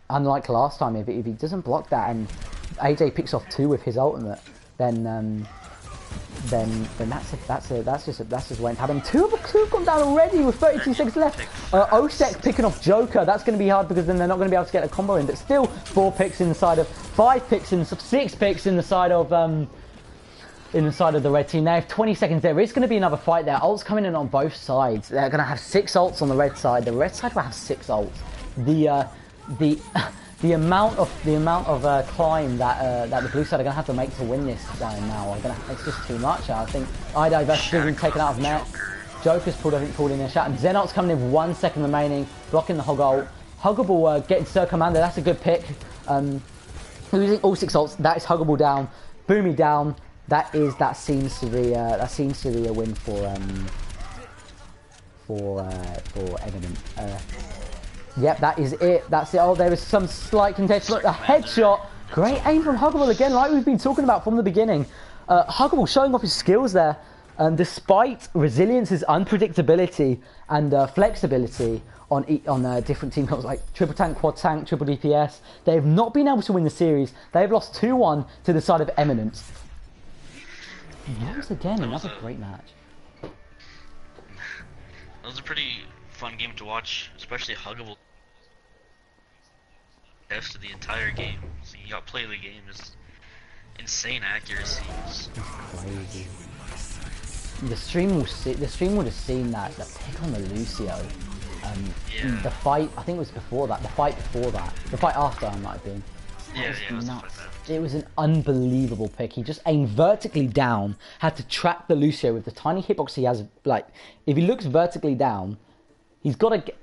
Unlike last time, if he doesn't block that and AJ picks off 2 with his ultimate, then that's just waiting to happen. 2 have gone down already with 32 seconds left. Osek picking off Joker. That's going to be hard because then they're not going to be able to get a combo in. But still, 4 picks in the side of 5 picks in 6 picks in the side of the red team. They have 20 seconds. There is going to be another fight there. Ults coming in on both sides. They're going to have 6 ults on the red side. The red side will have 6 ults. The amount of climb that the blue side are going to have to make to win this now, it's just too much. I think iDiverse being taken out of net. Joker's pulled in a shot, and Xenot's coming in with 1 second remaining, blocking the Hog ult. Huggable getting Circommander. That's a good pick. Losing all 6 ults. That is Huggable down, Boomy down. That seems to be a win for Eminent. Yep, that is it. That's it. Oh, there is some slight contention. Look, a headshot. Great aim from Huggable again, like we've been talking about from the beginning. Huggable showing off his skills there. Despite Resilience's unpredictability and flexibility on different team comps like triple tank, quad tank, triple DPS, they have not been able to win the series. They have lost 2-1 to the side of Eminent. Once again, another great match. That was a pretty fun game to watch, especially Huggable. Tested the entire game, so you got play the game. Just insane accuracy. It's crazy. The stream would have seen that the pick on the Lucio. Yeah. The fight, I think it was before that. The fight before that. The fight after I might have been. It was nuts. It was an unbelievable pick. He just aimed vertically down, had to track the Lucio with the tiny hitbox he has. Like, if he looks vertically down, he's got to get.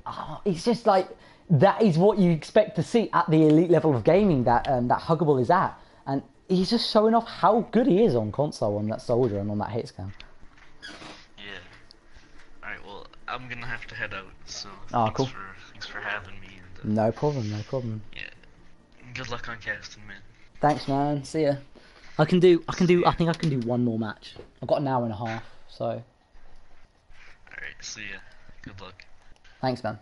It's just like that is what you expect to see at the elite level of gaming that Huggable is at, and he's just showing off how good he is on console on that Soldier and on that hit scan. Yeah. All right. Well, I'm gonna have to head out. So Oh, thanks cool. thanks for having me. And, No problem, no problem. yeah, good luck on casting, man. Thanks, man. See ya. I think I can do one more match. I've got an hour and a half, so All right, see ya. Good luck. thanks, man.